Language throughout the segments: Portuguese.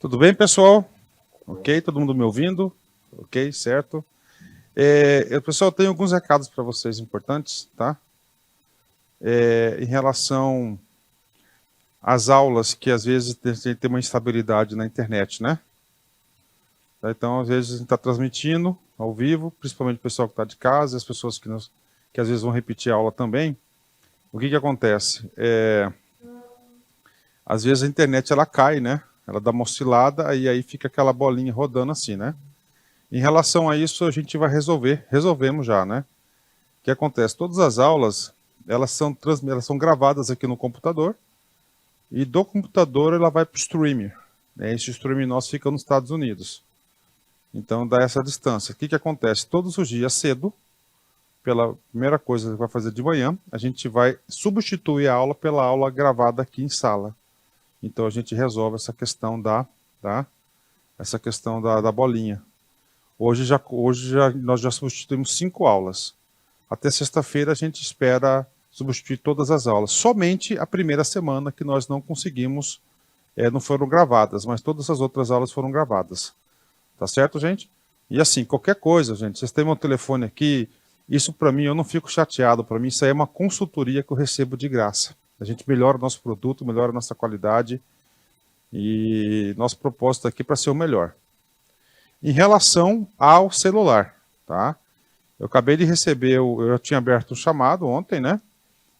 Tudo bem, pessoal? Ok, todo mundo me ouvindo? Ok, certo. Pessoal, eu tenho alguns recados para vocês importantes, tá? Em relação às aulas, que às vezes tem uma instabilidade na internet, né? Então, às vezes a gente está transmitindo ao vivo, principalmente o pessoal que está de casa, as pessoas que às vezes vão repetir a aula também. O que acontece? Às vezes a internet ela cai, né? Ela dá uma oscilada e aí fica aquela bolinha rodando assim, né? Em relação a isso, a gente vai resolvemos já, né? O que acontece? Todas as aulas, elas são gravadas aqui no computador, e do computador ela vai para o streaming. Né? Esse streaming nosso fica nos Estados Unidos. Então dá essa distância. O que acontece? Todos os dias cedo, pela primeira coisa que vai fazer de manhã, a gente vai substituir a aula pela aula gravada aqui em sala. Então a gente resolve essa questão da bolinha. Hoje nós já substituímos 5 aulas. Até sexta-feira a gente espera substituir todas as aulas. Somente a primeira semana que nós não conseguimos, não foram gravadas, mas todas as outras aulas foram gravadas. Tá certo, gente? E assim, qualquer coisa, gente, vocês têm meu telefone aqui, isso para mim, eu não fico chateado, para mim isso aí é uma consultoria que eu recebo de graça. A gente melhora o nosso produto, melhora a nossa qualidade, e nosso propósito aqui é para ser o melhor. Em relação ao celular, tá? Eu acabei de receber, eu tinha aberto um chamado ontem, né?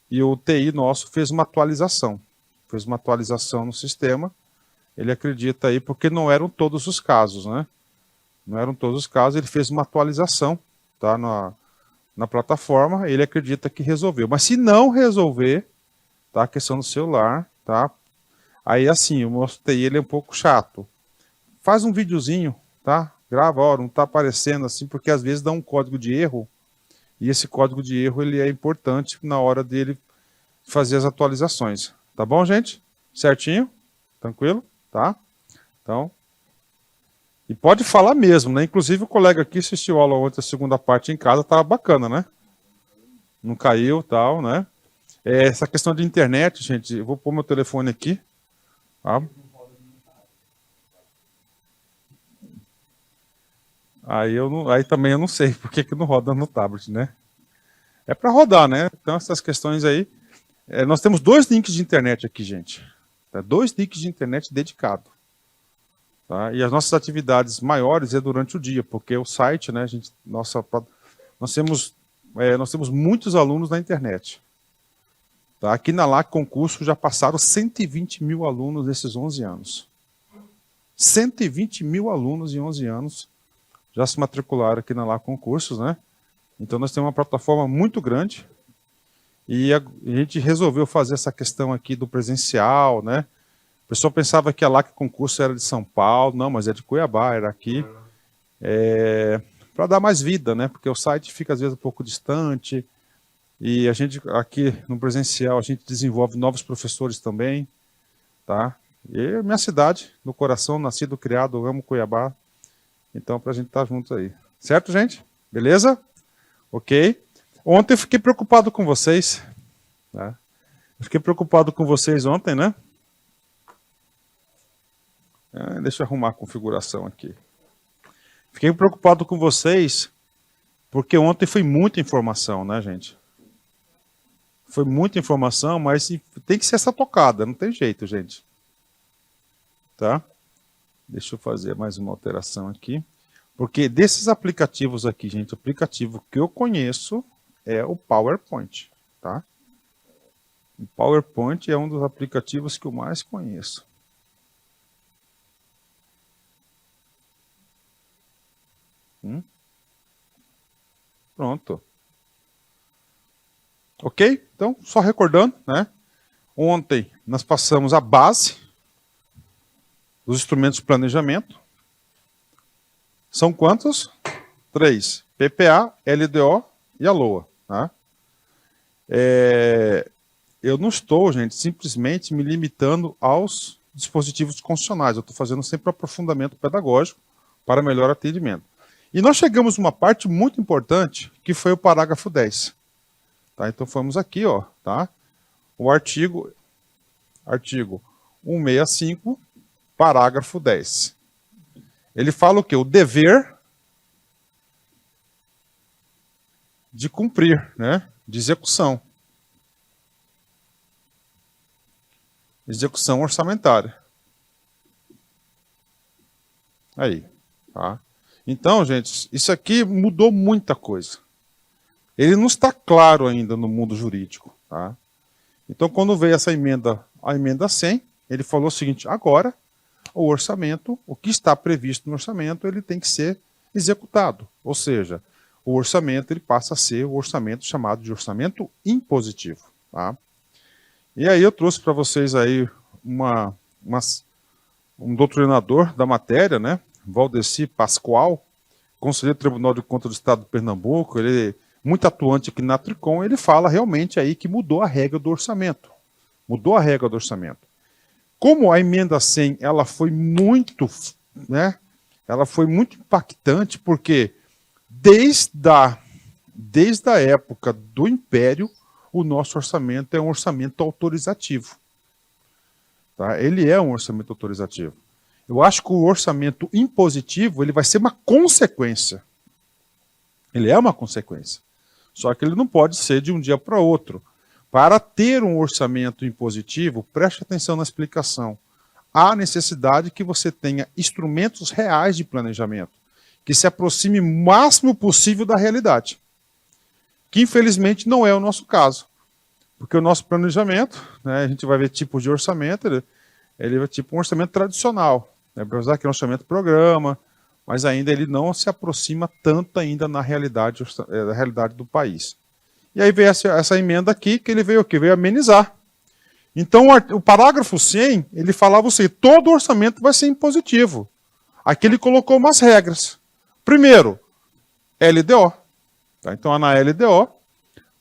E o TI nosso fez uma atualização. Fez uma atualização no sistema. Ele acredita aí, porque não eram todos os casos, né? Não eram todos os casos, ele fez uma atualização, tá? Na plataforma, ele acredita que resolveu. Mas se não resolver, tá? A questão do celular, tá? Aí assim, o nosso TI ele é um pouco chato. Faz um videozinho, tá? Grava, ó, não está aparecendo assim, porque às vezes dá um código de erro, e esse código de erro ele é importante na hora dele fazer as atualizações. Tá bom, gente? Certinho? Tranquilo? Tá? Então, e pode falar mesmo, né? Inclusive o colega aqui assistiu a aula ontem, a segunda parte em casa, tava bacana, né? Não caiu, tal, né? Essa questão de internet, gente, eu vou pôr meu telefone aqui, tá? Aí também eu não sei por que não roda no tablet, né? É para rodar, né? Então essas questões aí. Nós temos 2 links de internet aqui, gente. 2 links de internet dedicados. Tá? E as nossas atividades maiores é durante o dia, porque o site, né, nós temos muitos alunos na internet. Tá? Aqui na LAC Concurso já passaram 120 mil alunos nesses 11 anos. 120 mil alunos em 11 anos já se matricularam aqui na LAC Concursos, né? Então nós temos uma plataforma muito grande, e a gente resolveu fazer essa questão aqui do presencial, né? O pessoal pensava que a LAC Concurso era de São Paulo, não, mas é de Cuiabá, era aqui. Para dar mais vida, né? Porque o site fica às vezes um pouco distante, e a gente aqui no presencial a gente desenvolve novos professores também, tá? E minha cidade, no coração, nascido, criado, amo Cuiabá, então para a gente estar junto aí. Certo, gente? Beleza? Ok? Ontem eu fiquei preocupado com vocês, tá? Eu fiquei preocupado com vocês ontem, né? Deixa eu arrumar a configuração aqui. Fiquei preocupado com vocês, porque ontem foi muita informação, né, gente? Foi muita informação, mas tem que ser essa tocada, não tem jeito, gente. Tá? Deixa eu fazer mais uma alteração aqui. Porque desses aplicativos aqui, gente, o aplicativo que eu conheço é o PowerPoint, tá? O PowerPoint é um dos aplicativos que eu mais conheço. Pronto. Ok? Então, só recordando, né? Ontem nós passamos a base dos instrumentos de planejamento. São quantos? 3. PPA, LDO e a LOA. Tá? Eu não estou, gente, simplesmente me limitando aos dispositivos constitucionais. Eu estou fazendo sempre aprofundamento pedagógico para melhor atendimento. E nós chegamos a uma parte muito importante, que foi o parágrafo 10. Tá? Então, fomos aqui, ó, tá? O artigo 165, parágrafo 10. Ele fala o quê? O dever de cumprir, né? De execução. Execução orçamentária. Aí, tá? Então, gente, isso aqui mudou muita coisa. Ele não está claro ainda no mundo jurídico, tá? Então, quando veio essa emenda, a emenda 100, ele falou o seguinte: agora, o orçamento, o que está previsto no orçamento, ele tem que ser executado. Ou seja, o orçamento ele passa a ser o orçamento chamado de orçamento impositivo, tá? E aí eu trouxe para vocês aí um doutrinador da matéria, né? Valdeci Pascoal, conselheiro do Tribunal de Contas do Estado de Pernambuco, ele é muito atuante aqui na Tricom, ele fala realmente aí que mudou a regra do orçamento. Mudou a regra do orçamento. Como a emenda 100, ela foi muito, né? Ela foi muito impactante, porque desde a época do Império, o nosso orçamento é um orçamento autorizativo. Tá? Ele é um orçamento autorizativo. Eu acho que o orçamento impositivo ele vai ser uma consequência. Ele é uma consequência. Só que ele não pode ser de um dia para outro. Para ter um orçamento impositivo, preste atenção na explicação. Há necessidade que você tenha instrumentos reais de planejamento, que se aproxime o máximo possível da realidade. Que infelizmente não é o nosso caso. Porque o nosso planejamento, né, a gente vai ver tipo de orçamento, ele é tipo um orçamento tradicional. Apesar que é um orçamento programa, mas ainda ele não se aproxima tanto ainda da realidade do país. E aí veio essa emenda aqui, que ele veio o quê? Veio amenizar. Então o parágrafo 100, ele falava o seguinte: todo orçamento vai ser impositivo. Aqui ele colocou umas regras. Primeiro, LDO. Tá? Então na LDO,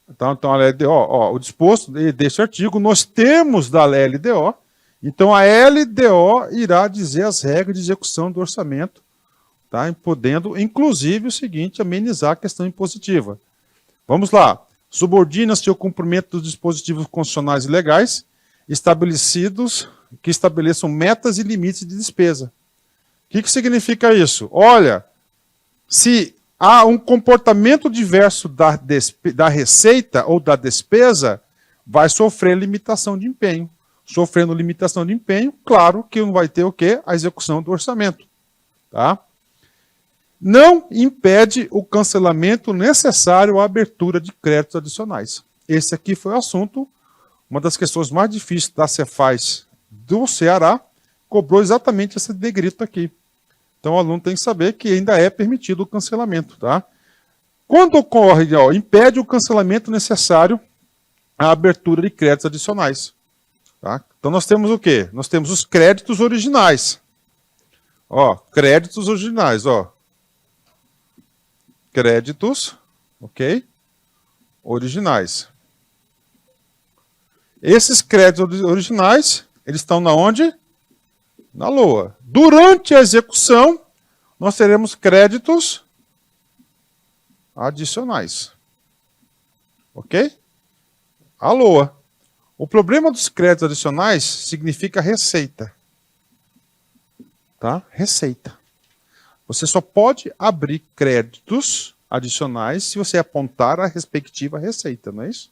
então a LDO, o disposto deste artigo, nós temos da LDO. Então a LDO irá dizer as regras de execução do orçamento, tá? Podendo, inclusive, o seguinte, amenizar a questão impositiva. Vamos lá. Subordina-se ao cumprimento dos dispositivos constitucionais e legais estabelecidos, que estabeleçam metas e limites de despesa. O que significa isso? Olha, se há um comportamento diverso da receita ou da despesa, vai sofrer limitação de empenho. Sofrendo limitação de empenho, claro que não vai ter o quê? A execução do orçamento. Tá? Não impede o cancelamento necessário à abertura de créditos adicionais. Esse aqui foi o assunto, uma das questões mais difíceis da Cefaz do Ceará, cobrou exatamente esse negrito aqui. Então o aluno tem que saber que ainda é permitido o cancelamento. Tá? Quando ocorre, impede o cancelamento necessário à abertura de créditos adicionais. Tá? Então nós temos o quê? Nós temos os créditos originais. Créditos originais, Créditos, ok? Originais. Esses créditos originais, eles estão na onde? Na LOA. Durante a execução, nós teremos créditos adicionais. Ok? A LOA. O problema dos créditos adicionais significa receita. Tá? Receita. Você só pode abrir créditos adicionais se você apontar a respectiva receita, não é isso?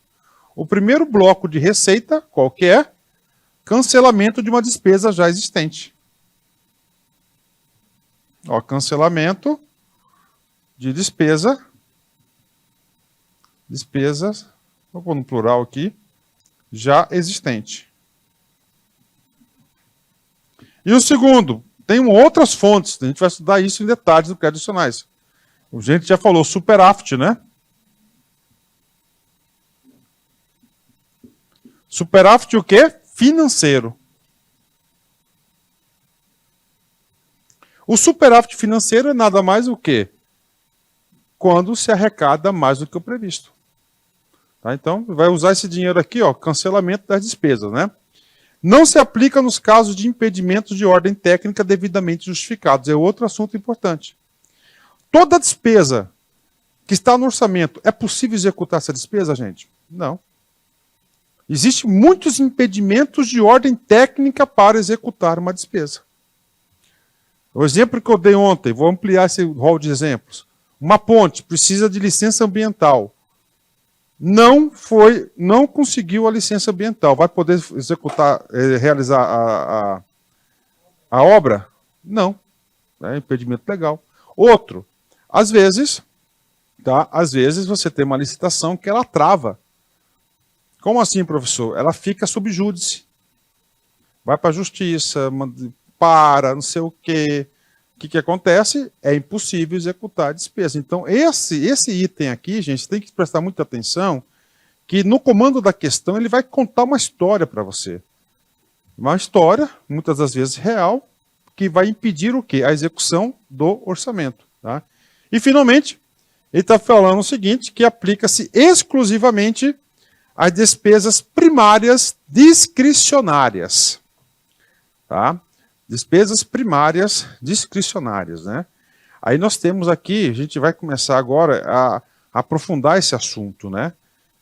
O primeiro bloco de receita, qual que é? Cancelamento de uma despesa já existente. Cancelamento de despesas, vou pôr no plural aqui, já existente. E o segundo, tem outras fontes, a gente vai estudar isso em detalhes do crédito adicionais. A gente já falou superávit, né? Superávit o quê? Financeiro. O superávit financeiro é nada mais o quê? Quando se arrecada mais do que o previsto. Tá? Então, vai usar esse dinheiro aqui, cancelamento das despesas, né? Não se aplica nos casos de impedimentos de ordem técnica devidamente justificados. É outro assunto importante. Toda despesa que está no orçamento, é possível executar essa despesa, gente? Não. Existem muitos impedimentos de ordem técnica para executar uma despesa. O exemplo que eu dei ontem, vou ampliar esse rol de exemplos. Uma ponte precisa de licença ambiental. Não conseguiu a licença ambiental. Vai poder executar, realizar a obra? Não. É impedimento legal. Outro, às vezes você tem uma licitação que ela trava. Como assim, professor? Ela fica sob júdice. Vai para a justiça, não sei o quê. O que acontece? É impossível executar a despesa. Então, esse item aqui, gente, tem que prestar muita atenção, que no comando da questão ele vai contar uma história para você. Uma história, muitas das vezes real, que vai impedir o quê? A execução do orçamento. Tá? E, finalmente, ele está falando o seguinte, que aplica-se exclusivamente às despesas primárias discricionárias. Tá? Despesas primárias discricionárias, né? Aí nós temos aqui, a gente vai começar agora a aprofundar esse assunto, né?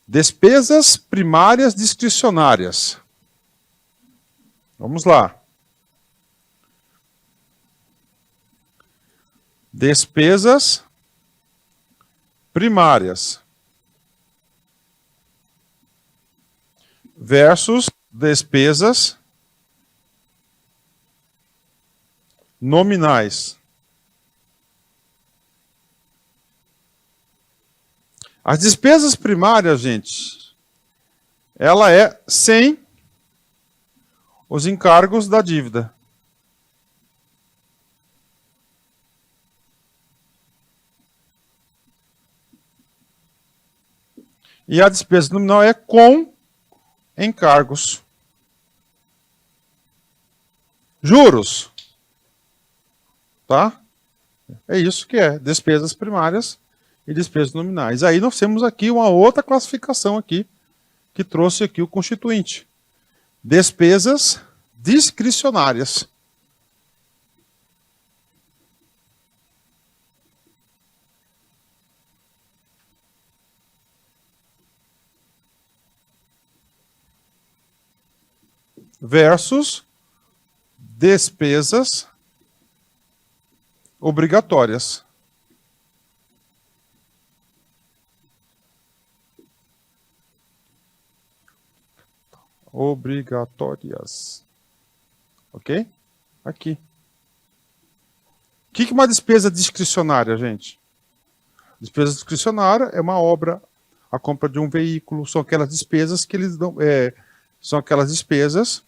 Despesas primárias discricionárias. Vamos lá. Despesas primárias versus despesas nominais. As despesas primárias, gente, ela é sem os encargos da dívida. E a despesa nominal é com encargos. Juros. Tá? É isso que é, despesas primárias e despesas nominais. Aí nós temos aqui uma outra classificação aqui, que trouxe aqui o constituinte. Despesas discricionárias. Versus despesas obrigatórias. Obrigatórias. Ok? Aqui. O que é uma despesa discricionária, gente? Despesa discricionária é uma obra, a compra de um veículo, são aquelas despesas que eles dão, são aquelas despesas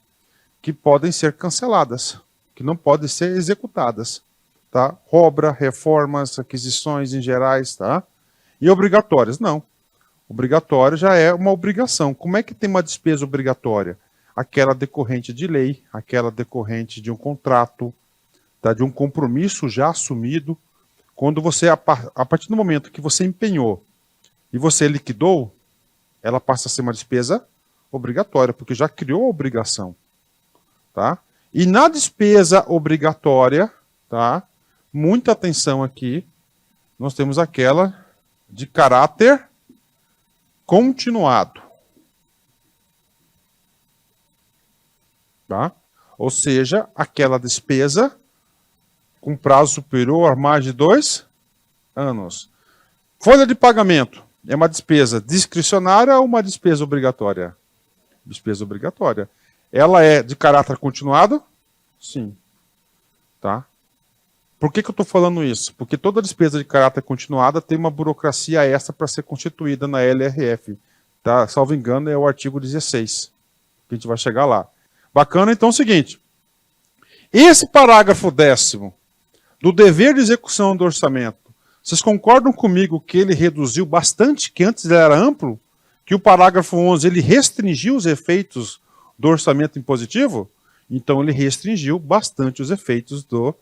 que podem ser canceladas, que não podem ser executadas. Tá? Obra, reformas, aquisições em gerais, tá? E obrigatórias, não. Obrigatório já é uma obrigação. Como é que tem uma despesa obrigatória? Aquela decorrente de lei, aquela decorrente de um contrato, tá? De um compromisso já assumido. Quando você, a partir do momento que você empenhou e você liquidou, ela passa a ser uma despesa obrigatória, porque já criou a obrigação. Tá? E na despesa obrigatória, tá? Muita atenção aqui, nós temos aquela de caráter continuado. Tá? Ou seja, aquela despesa com prazo superior a mais de 2 anos. Folha de pagamento é uma despesa discricionária ou uma despesa obrigatória? Despesa obrigatória. Ela é de caráter continuado? Sim. Tá? Por que eu estou falando isso? Porque toda despesa de caráter continuada tem uma burocracia extra para ser constituída na LRF. Tá? Salvo engano, é o artigo 16. Que a gente vai chegar lá. Bacana, então é o seguinte. Esse parágrafo 10º do dever de execução do orçamento, vocês concordam comigo que ele reduziu bastante, que antes ele era amplo? Que o parágrafo 11 ele restringiu os efeitos do orçamento impositivo? Então ele restringiu bastante os efeitos do...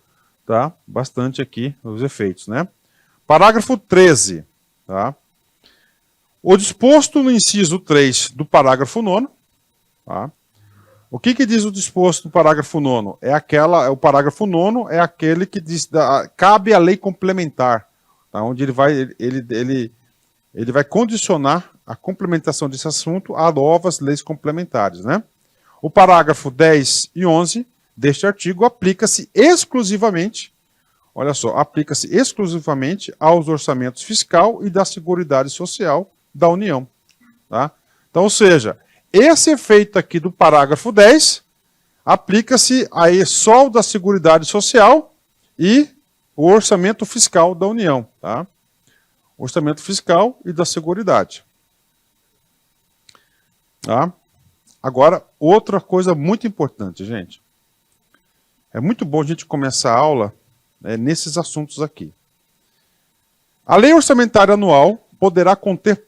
Tá? Bastante aqui os efeitos, né? Parágrafo 13. Tá? O disposto no inciso 3 do parágrafo 9º, tá? O que diz o disposto no parágrafo 9º? O parágrafo 9º é aquele que diz cabe a lei complementar, tá? Onde ele vai condicionar a complementação desse assunto a novas leis complementares, né? O parágrafo 10 e 11 deste artigo aplica-se exclusivamente olha só, aplica-se exclusivamente aos orçamentos fiscal e da Seguridade Social da União. Tá? Então, ou seja, esse efeito aqui do parágrafo 10 aplica-se aí só o da Seguridade Social e o orçamento fiscal da União. Tá? Orçamento fiscal e da Seguridade. Tá? Agora, outra coisa muito importante, gente. É muito bom a gente começar a aula nesses assuntos aqui. A Lei Orçamentária Anual poderá conter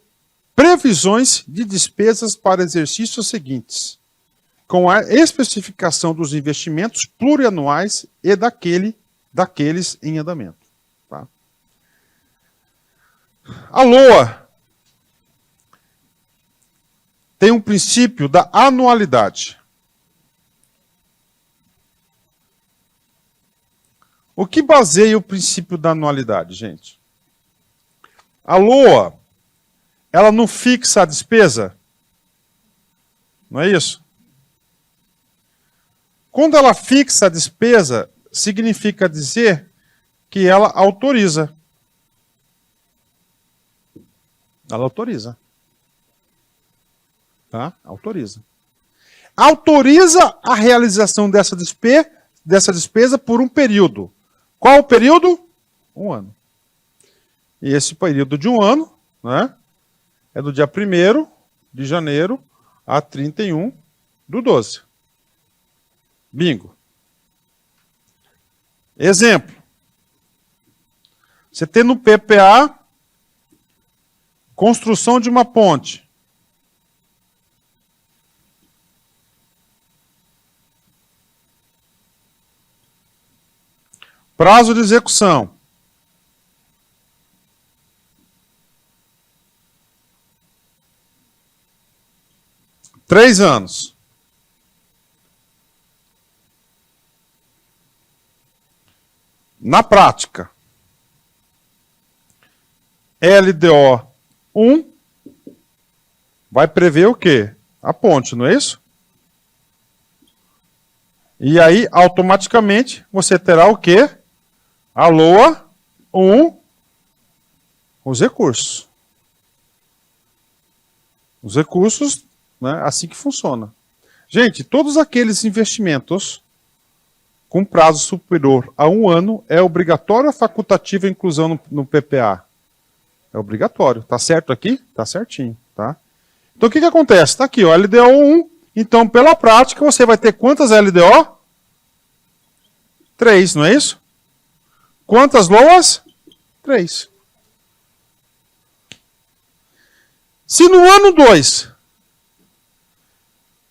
previsões de despesas para exercícios seguintes, com a especificação dos investimentos plurianuais e daqueles em andamento. Tá? A LOA tem um princípio da anualidade. O que baseia o princípio da anualidade, gente? A LOA, ela não fixa a despesa? Não é isso? Quando ela fixa a despesa, significa dizer que ela autoriza. Ela autoriza. Tá? Autoriza. Autoriza a realização dessa despesa por um período. Qual o período? 1 ano. E esse período de 1 ano, né, é do dia 1º de janeiro a 31/12. Bingo. Exemplo. Você tem no PPA construção de uma ponte. Prazo de execução. Três anos. Na prática, LDO 1 vai prever o quê? A ponte, não é isso? E aí, automaticamente, você terá o quê? A LOA 1, os recursos. Os recursos, né, assim que funciona. Gente, todos aqueles investimentos com prazo superior a 1 ano é obrigatório ou facultativa a inclusão no PPA? É obrigatório. Tá certo aqui? Tá certinho. Tá? Então o que acontece? Está aqui, ó, LDO 1. Então, pela prática, você vai ter quantas LDO? 3, não é isso? Quantas LOAs? 3. Se no ano 2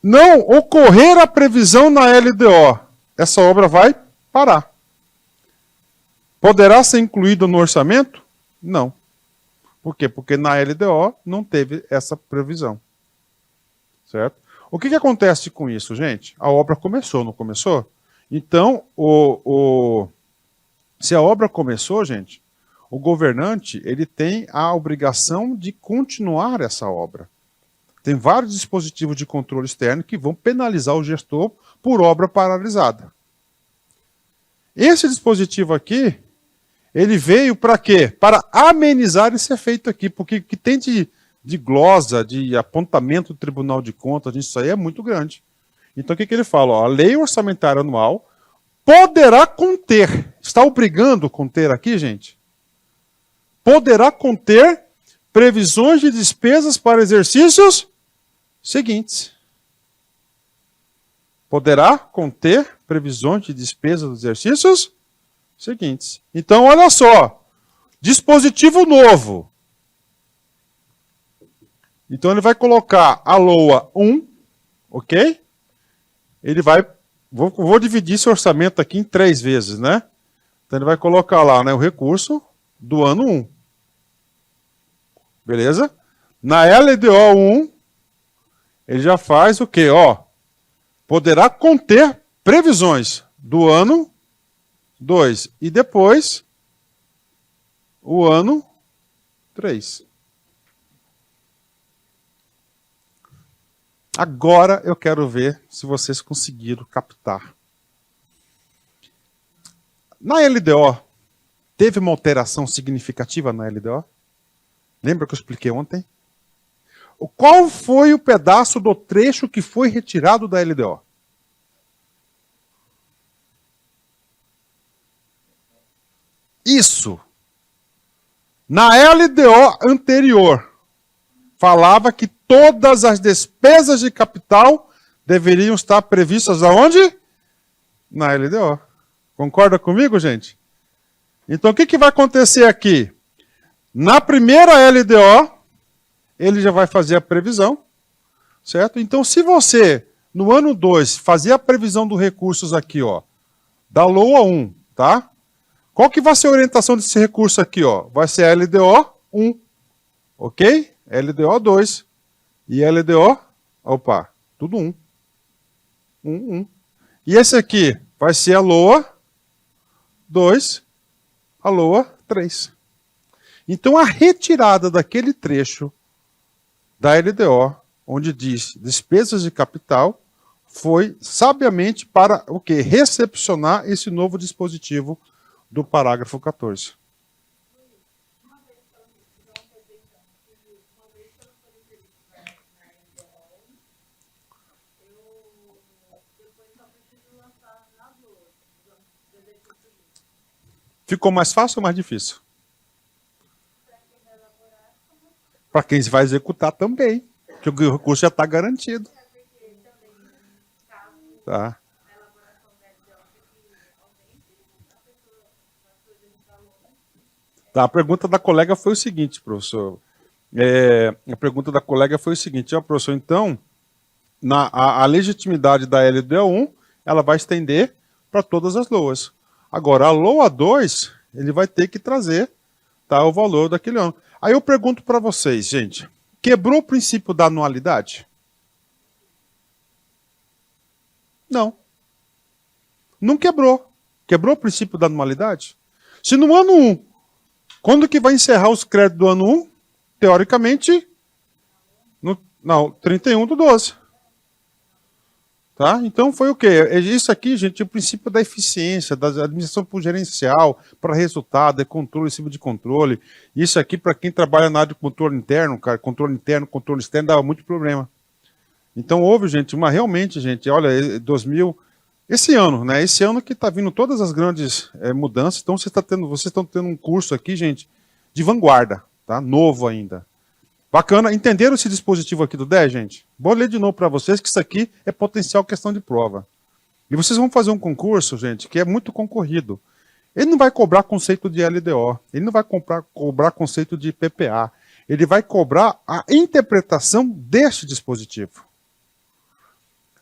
não ocorrer a previsão na LDO, essa obra vai parar. Poderá ser incluído no orçamento? Não. Por quê? Porque na LDO não teve essa previsão. Certo? O que acontece com isso, gente? A obra começou, não começou? Então, se a obra começou, gente, o governante ele tem a obrigação de continuar essa obra. Tem vários dispositivos de controle externo que vão penalizar o gestor por obra paralisada. Esse dispositivo aqui, ele veio para quê? Para amenizar esse efeito aqui, porque o que tem de glosa, de apontamento do Tribunal de Contas, isso aí é muito grande. Então o que ele fala? Ó, a Lei Orçamentária Anual poderá conter, está obrigando a conter aqui, gente? Poderá conter previsões de despesas para exercícios seguintes. Poderá conter previsões de despesas dos exercícios seguintes. Então, olha só. Dispositivo novo. Então, ele vai colocar a LOA 1, ok? Ele vai... Vou dividir esse orçamento aqui em 3 vezes, né? Então, ele vai colocar lá, né, o recurso do ano 1. Beleza? Na LDO 1, ele já faz o quê? Ó, poderá conter previsões do ano 2 e depois o ano 3. Agora eu quero ver se vocês conseguiram captar. Na LDO teve uma alteração significativa na LDO? Lembra que eu expliquei ontem? Qual foi o pedaço do trecho que foi retirado da LDO? Isso. Na LDO anterior, falava que todas as despesas de capital deveriam estar previstas aonde? Na LDO. Concorda comigo, gente? Então, o que vai acontecer aqui? Na primeira LDO, ele já vai fazer a previsão, certo? Então, se você, no ano 2, fazia a previsão dos recursos aqui, ó, da LOA 1, tá? Qual que vai ser a orientação desse recurso aqui, ó? Vai ser a LDO 1, ok? LDO 2 e LDO, opa, tudo 1. 1. E esse aqui vai ser a LOA 2, a LOA 3. Então, a retirada daquele trecho da LDO, onde diz despesas de capital, foi sabiamente para o quê? Recepcionar esse novo dispositivo do parágrafo 14. Ficou mais fácil ou mais difícil? Para quem vai executar também, porque o recurso já está garantido. Tá. Tá, a pergunta da colega foi o seguinte, professor. A pergunta da colega foi o seguinte, ó, professor, então, a legitimidade da LDO1, ela vai estender para todas as LOAs. Agora, a LOA 2, ele vai ter que trazer, tá, o valor daquele ano. Aí eu pergunto para vocês, gente, quebrou o princípio da anualidade? Não. Não quebrou. Quebrou o princípio da anualidade? Se no ano 1, quando que vai encerrar os créditos do ano 1? Teoricamente, não, 31/12. Tá? Então foi o quê? Isso aqui, gente, é o princípio da eficiência, da administração por gerencial, para resultado, é controle, cima de controle. Isso aqui, para quem trabalha na área de controle interno, cara, controle interno, controle externo, dava muito problema. Então houve, gente, realmente, gente, olha, 2000, esse ano, né? Esse ano que está vindo todas as grandes mudanças, então vocês estão tendo um curso aqui, gente, de vanguarda, tá? Novo ainda. Bacana. Entenderam esse dispositivo aqui do 10, gente? Vou ler de novo para vocês que isso aqui é potencial questão de prova. E vocês vão fazer um concurso, gente, que é muito concorrido. Ele não vai cobrar conceito de LDO, ele não vai cobrar conceito de PPA, ele vai cobrar a interpretação deste dispositivo.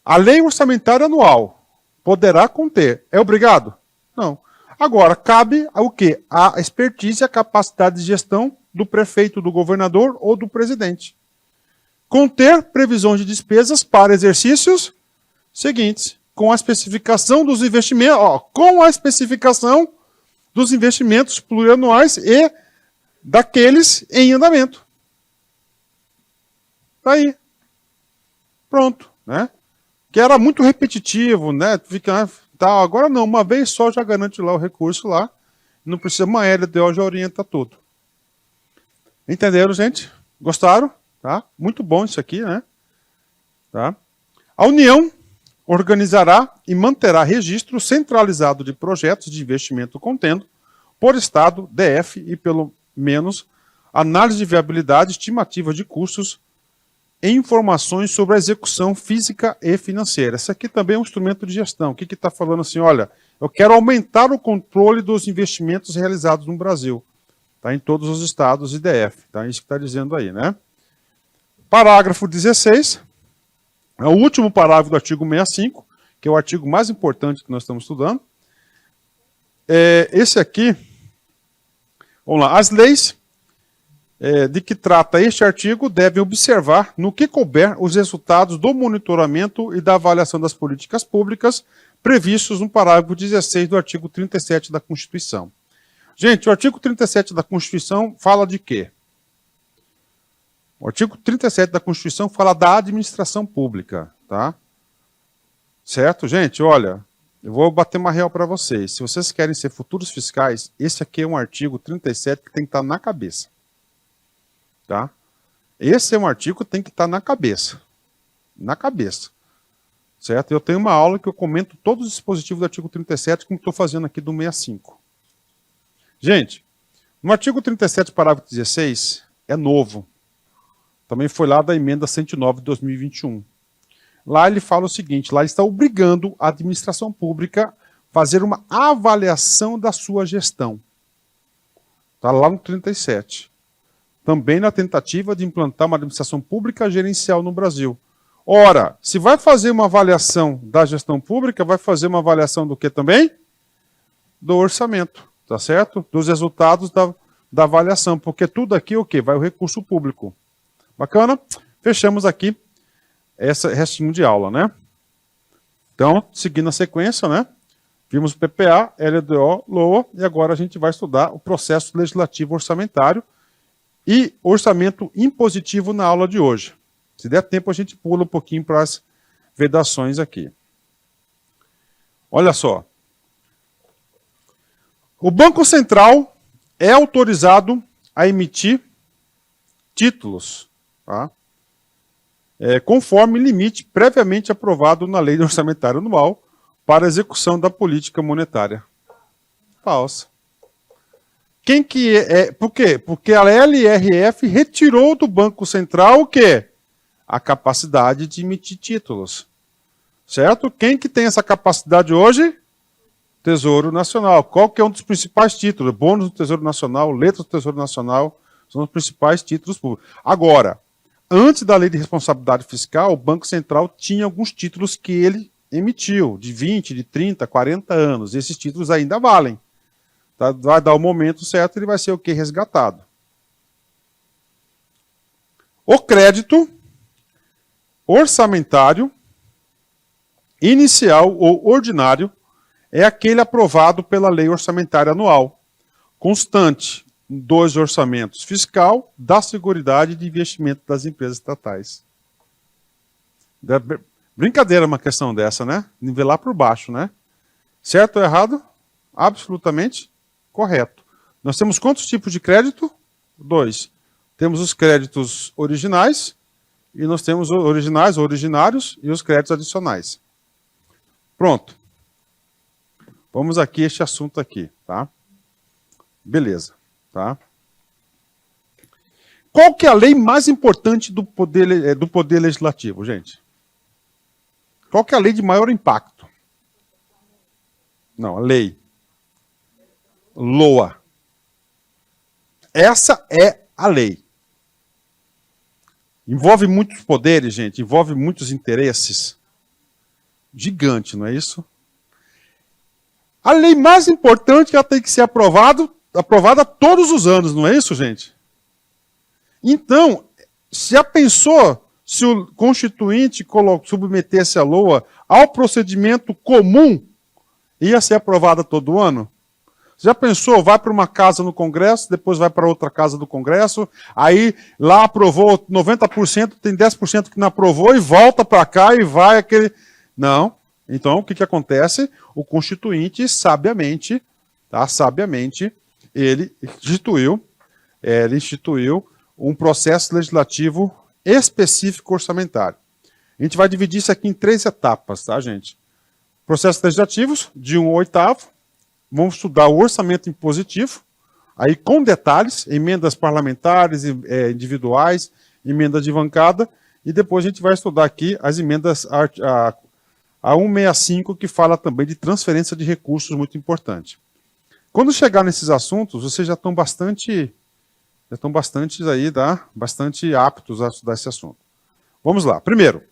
A lei orçamentária anual poderá conter. É obrigado? Não. Agora, cabe o quê? A expertise e a capacidade de gestão do prefeito, do governador ou do presidente. Conter previsões de despesas para exercícios seguintes, com a especificação dos investimentos, com a especificação dos investimentos plurianuais e daqueles em andamento. Tá aí. Pronto, né? Que era muito repetitivo, né? Tá, agora não, uma vez só já garante lá o recurso lá, não precisa uma LDO, já orienta tudo. Entenderam, gente? Gostaram? Tá? Muito bom isso aqui, né? Tá? A União organizará e manterá registro centralizado de projetos de investimento contendo, por Estado, DF e pelo menos análise de viabilidade, estimativa de custos e informações sobre a execução física e financeira. Esse aqui também é um instrumento de gestão. O que está falando assim? Olha, eu quero aumentar o controle dos investimentos realizados no Brasil. Tá, em todos os estados e DF. Tá, isso que está dizendo aí, né? Parágrafo 16. É o último parágrafo do artigo 65, que é o artigo mais importante que nós estamos estudando. Esse aqui, vamos lá, as leis de que trata este artigo devem observar, no que couber, os resultados do monitoramento e da avaliação das políticas públicas previstos no parágrafo 16 do artigo 37 da Constituição. Gente, o artigo 37 da Constituição fala de quê? O artigo 37 da Constituição fala da administração pública, tá? Certo, gente? Olha, Eu vou bater uma real para vocês. Se vocês querem ser futuros fiscais, esse aqui é um artigo 37 que tem que estar na cabeça. Tá? Esse é um artigo que tem que estar na cabeça. Na cabeça. Certo? Eu tenho uma aula que eu comento todos os dispositivos do artigo 37, como estou fazendo aqui do 65. Gente, no artigo 37, parágrafo 16, é novo. Também foi lá da emenda 109 de 2021. Lá ele fala o seguinte, lá ele está obrigando a administração pública a fazer uma avaliação da sua gestão. Está lá no 37. Também na tentativa de implantar uma administração pública gerencial no Brasil. Ora, se vai fazer uma avaliação da gestão pública, vai fazer uma avaliação do que também? Do orçamento, tá certo? Dos resultados da avaliação, porque tudo aqui o quê? Vai o recurso público. Bacana? Fechamos aqui esse restinho de aula, né? Então, seguindo a sequência, né? Vimos PPA, LDO, LOA, e agora a gente vai estudar o processo legislativo orçamentário e orçamento impositivo na aula de hoje. Se der tempo, a gente pula um pouquinho para as vedações aqui. Olha só. O Banco Central é autorizado a emitir títulos, tá? Conforme limite previamente aprovado na Lei Orçamentária Anual para execução da política monetária. Falsa. Quem que é? Por quê? Porque a LRF retirou do Banco Central o quê? A capacidade de emitir títulos. Certo? Quem que tem essa capacidade hoje? Tesouro Nacional. Qual que é um dos principais títulos? Bônus do Tesouro Nacional, letras do Tesouro Nacional, são os principais títulos públicos. Agora, antes da Lei de Responsabilidade Fiscal, o Banco Central tinha alguns títulos que ele emitiu, de 20, de 30, 40 anos. Esses títulos ainda valem. Tá? Vai dar o momento certo, ele vai ser o quê? Resgatado. O crédito orçamentário, inicial ou ordinário, é aquele aprovado pela Lei Orçamentária Anual, constante dos orçamentos fiscal, da Seguridade e de investimento das empresas estatais. Brincadeira uma questão dessa, né? Nivelar por baixo, né? Certo ou errado? Absolutamente correto. Nós temos quantos tipos de crédito? 2. Temos os créditos originais, e nós temos os originais, originários, e os créditos adicionais. Pronto. Vamos aqui a este assunto aqui, tá? Beleza, tá? Qual que é a lei mais importante do poder legislativo, gente? Qual que é a lei de maior impacto? Não, a lei. LOA. Essa é a lei. Envolve muitos poderes, gente, envolve muitos interesses. Gigante, não é isso? A lei mais importante, ela tem que ser aprovada todos os anos, não é isso, gente? Então, já pensou se o Constituinte submetesse a LOA ao procedimento comum, ia ser aprovada todo ano? Já pensou, vai para uma casa no Congresso, depois vai para outra casa do Congresso, aí lá aprovou 90%, tem 10% que não aprovou e volta para cá e vai aquele... Não. Então, o que acontece? O Constituinte, sabiamente, tá? Sabiamente, ele instituiu um processo legislativo específico orçamentário. A gente vai dividir isso aqui em 3 etapas, tá, gente? Processos legislativos, de 1 ao 8º. Vamos estudar o orçamento impositivo, aí com detalhes, emendas parlamentares, individuais, emenda de bancada, e depois a gente vai estudar aqui as emendas a 165, que fala também de transferência de recursos, muito importante. Quando chegar nesses assuntos, vocês já estão bastante aí, tá? Bastante aptos a estudar esse assunto. Vamos lá. Primeiro,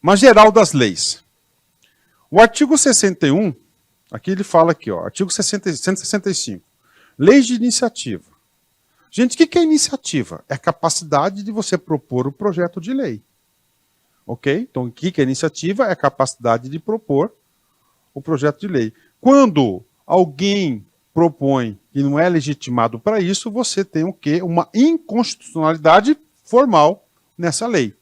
uma geral das leis. O artigo 61, aqui ele fala aqui, ó, artigo 165, leis de iniciativa. Gente, o que é iniciativa? É a capacidade de você propor o projeto de lei. Ok? Então, o que é iniciativa? É a capacidade de propor o projeto de lei. Quando alguém propõe e não é legitimado para isso, você tem o quê? Uma inconstitucionalidade formal nessa lei.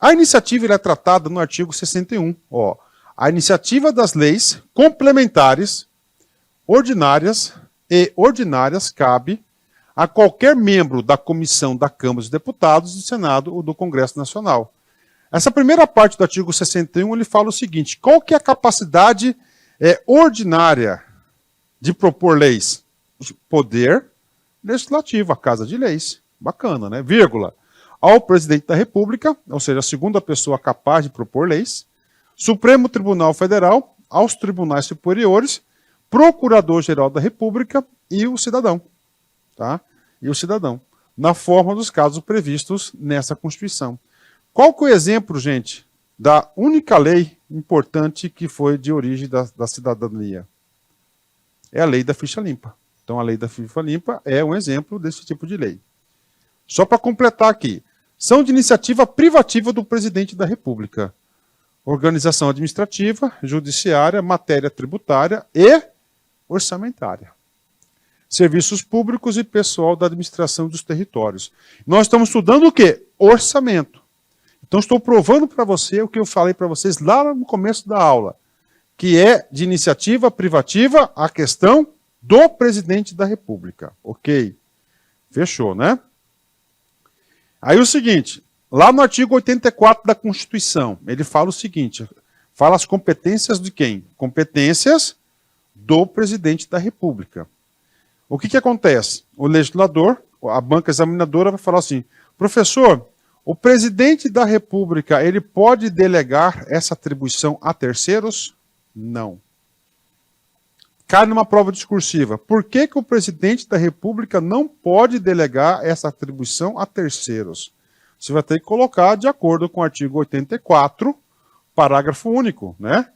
A iniciativa ela é tratada no artigo 61. Ó, a iniciativa das leis complementares, ordinárias e ordinárias cabe a qualquer membro da comissão da Câmara dos Deputados, do Senado ou do Congresso Nacional. Essa primeira parte do artigo 61, ele fala o seguinte: qual que é a capacidade ordinária de propor leis? Poder legislativo, a Casa de Leis. Bacana, né? Vírgula. Ao presidente da República, ou seja, a segunda pessoa capaz de propor leis, Supremo Tribunal Federal, aos tribunais superiores, Procurador-Geral da República e o cidadão. Tá? E o cidadão, na forma dos casos previstos nessa Constituição. Qual que é o exemplo, gente, da única lei importante que foi de origem da cidadania? É a lei da ficha limpa. Então, a lei da ficha limpa é um exemplo desse tipo de lei. Só para completar aqui, são de iniciativa privativa do presidente da República. Organização administrativa, judiciária, matéria tributária e orçamentária. Serviços públicos e pessoal da administração dos territórios. Nós estamos estudando o quê? Orçamento. Então, estou provando para você o que eu falei para vocês lá no começo da aula, que é de iniciativa privativa a questão do presidente da República. Ok? Fechou, né? Aí o seguinte, lá no artigo 84 da Constituição, ele fala o seguinte, fala as competências de quem? Competências do presidente da República. O que acontece? O legislador, a banca examinadora vai falar assim, professor, o presidente da República, ele pode delegar essa atribuição a terceiros? Não. Cai numa prova discursiva. Por que o presidente da República não pode delegar essa atribuição a terceiros? Você vai ter que colocar de acordo com o artigo 84, parágrafo único, né?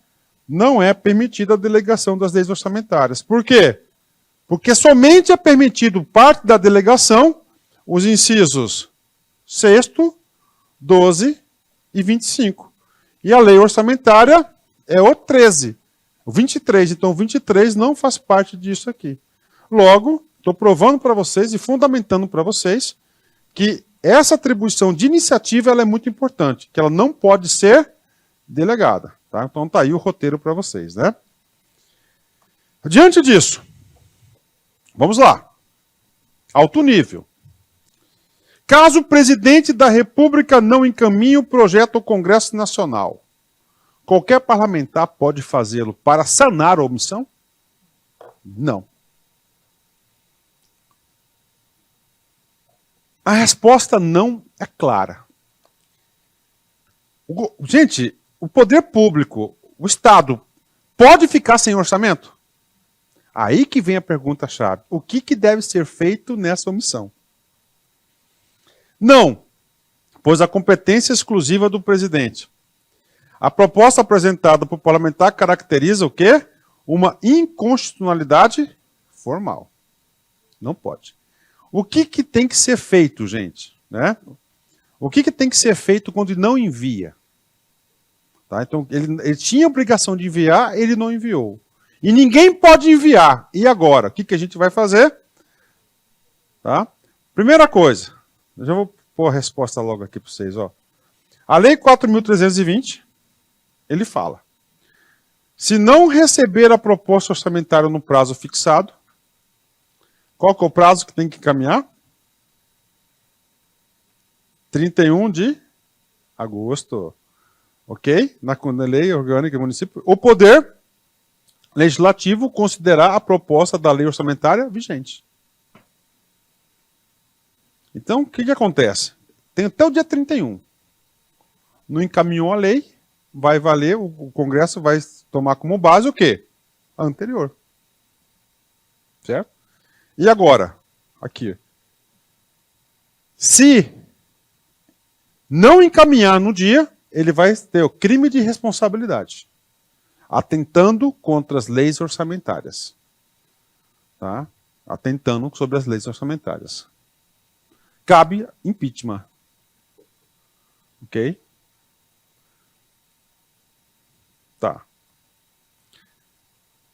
Não é permitida a delegação das leis orçamentárias. Por quê? Porque somente é permitido parte da delegação os incisos 6º, 12 e 25. E a lei orçamentária é o 13. O 23, então o 23 não faz parte disso aqui. Logo, estou provando para vocês e fundamentando para vocês que essa atribuição de iniciativa ela é muito importante, que ela não pode ser delegada. Tá? Então está aí o roteiro para vocês. Né? Diante disso, vamos lá. Alto nível. Caso o presidente da República não encaminhe o projeto ao Congresso Nacional, qualquer parlamentar pode fazê-lo para sanar a omissão? Não. A resposta não é clara. Gente, o poder público, o Estado, pode ficar sem orçamento? Aí que vem a pergunta-chave. O que deve ser feito nessa omissão? Não, pois a competência exclusiva do presidente. A proposta apresentada por parlamentar caracteriza o quê? Uma inconstitucionalidade formal. Não pode. O que tem que ser feito, gente? Né? O que tem que ser feito quando não envia? Tá? Então, ele tinha a obrigação de enviar, ele não enviou. E ninguém pode enviar. E agora? O que a gente vai fazer? Tá? Primeira coisa, eu já vou pôr a resposta logo aqui para vocês. Ó. A Lei 4.320, ele fala, se não receber a proposta orçamentária no prazo fixado, qual que é o prazo que tem que encaminhar? 31 de agosto. Ok? Na lei orgânica do município, o poder legislativo considerar a proposta da lei orçamentária vigente. Então, o que acontece? Tem até o dia 31. Não encaminhou a lei, vai valer, o Congresso vai tomar como base o quê? A anterior. Certo? E agora? Aqui. Se não encaminhar no dia, ele vai ter o crime de responsabilidade, atentando contra as leis orçamentárias. Tá? Atentando sobre as leis orçamentárias. Cabe impeachment. Ok? Tá.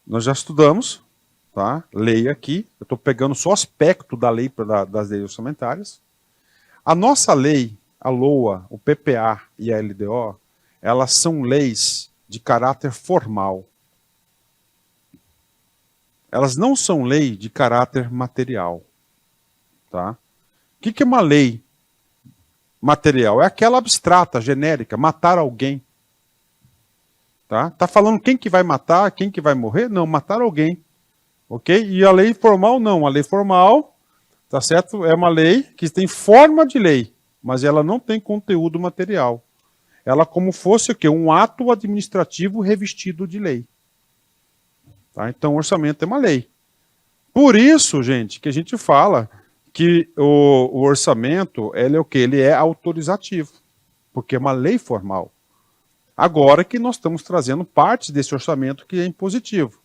Nós já estudamos, tá? Lei aqui. Eu estou pegando só o aspecto da lei das leis orçamentárias. A nossa lei a LOA, o PPA e a LDO, elas são leis de caráter formal. Elas não são lei de caráter material. Tá? O que é uma lei material? É aquela abstrata, genérica, matar alguém. Tá falando quem que vai matar, quem que vai morrer? Não, matar alguém. Ok? E a lei formal não. A lei formal, tá certo? É uma lei que tem forma de lei, mas ela não tem conteúdo material. Ela como fosse o quê? Um ato administrativo revestido de lei. Tá? Então o orçamento é uma lei. Por isso, gente, que a gente fala que o orçamento, ele é o quê? Ele é autorizativo, porque é uma lei formal. Agora que nós estamos trazendo parte desse orçamento que é impositivo.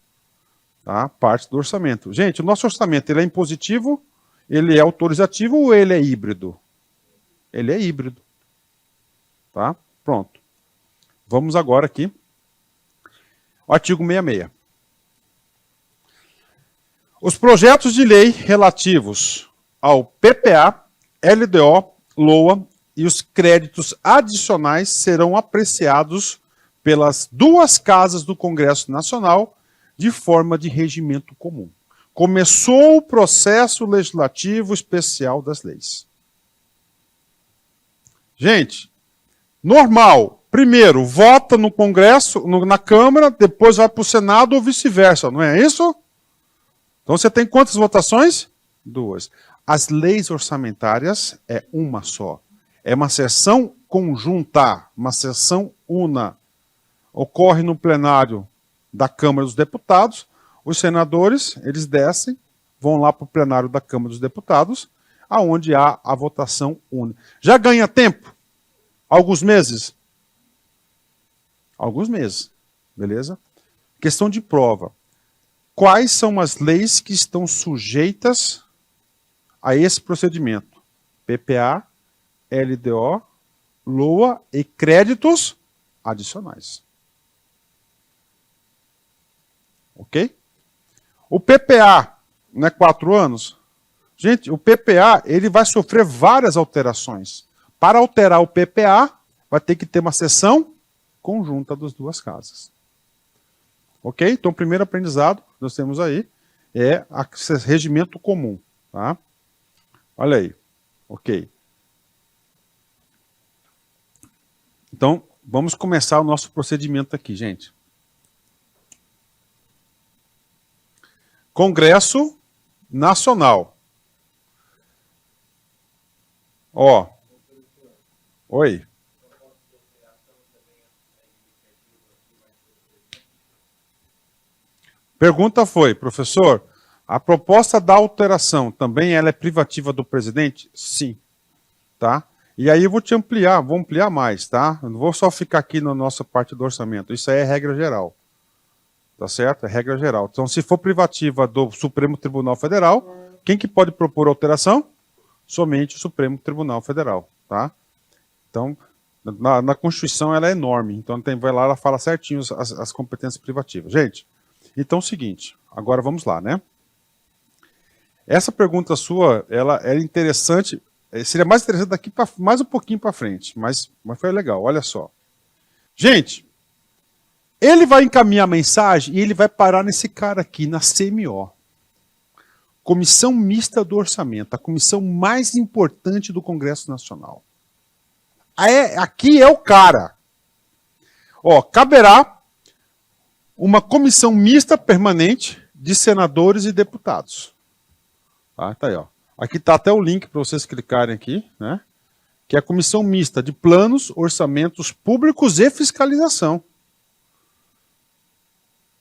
Tá? Parte do orçamento. Gente, o nosso orçamento ele é impositivo, ele é autorizativo ou ele é híbrido? Ele é híbrido. Tá? Pronto. Vamos agora aqui. O artigo 66. Os projetos de lei relativos ao PPA, LDO, LOA e os créditos adicionais serão apreciados pelas duas casas do Congresso Nacional de forma de regimento comum. Começou o processo legislativo especial das leis. Gente, normal, primeiro vota no Congresso, na Câmara, depois vai para o Senado ou vice-versa, não é isso? Então você tem quantas votações? 2. As leis orçamentárias é uma só. É uma sessão conjunta, uma sessão una. Ocorre no plenário da Câmara dos Deputados, os senadores, eles descem, vão lá para o plenário da Câmara dos Deputados, aonde há a votação única. Já ganha tempo? Alguns meses? Alguns meses, beleza? Questão de prova. Quais são as leis que estão sujeitas a esse procedimento? PPA, LDO, LOA e créditos adicionais. Ok? O PPA, não é 4 anos? Gente, o PPA ele vai sofrer várias alterações. Para alterar o PPA, vai ter que ter uma sessão conjunta das duas casas. Ok? Então, o primeiro aprendizado que nós temos aí é regimento comum. Tá? Olha aí. Ok. Então, vamos começar o nosso procedimento aqui, gente. Congresso Nacional. Ó. Oi. Pergunta foi, professor, a proposta da alteração também ela é privativa do presidente? Sim. Tá? E aí eu vou te ampliar, vou ampliar mais, tá? Eu não vou só ficar aqui na nossa parte do orçamento. Isso aí é regra geral. Tá certo? É regra geral. Então, se for privativa do Supremo Tribunal Federal, quem que pode propor alteração? Somente o Supremo Tribunal Federal, tá? Então, na Constituição ela é enorme. Então, vai lá, ela fala certinho as competências privativas. Gente, então é o seguinte, agora vamos lá, né? Essa pergunta sua, ela é interessante, seria mais interessante daqui para mais um pouquinho para frente, mas foi legal, olha só. Gente, ele vai encaminhar a mensagem e ele vai parar nesse cara aqui, na CMO. Comissão Mista do Orçamento, a comissão mais importante do Congresso Nacional. Aqui é o cara. Ó, caberá uma comissão mista permanente de senadores e deputados. Tá aí, ó. Aqui está até o link para vocês clicarem aqui, né? Que é a comissão mista de planos, orçamentos públicos e fiscalização.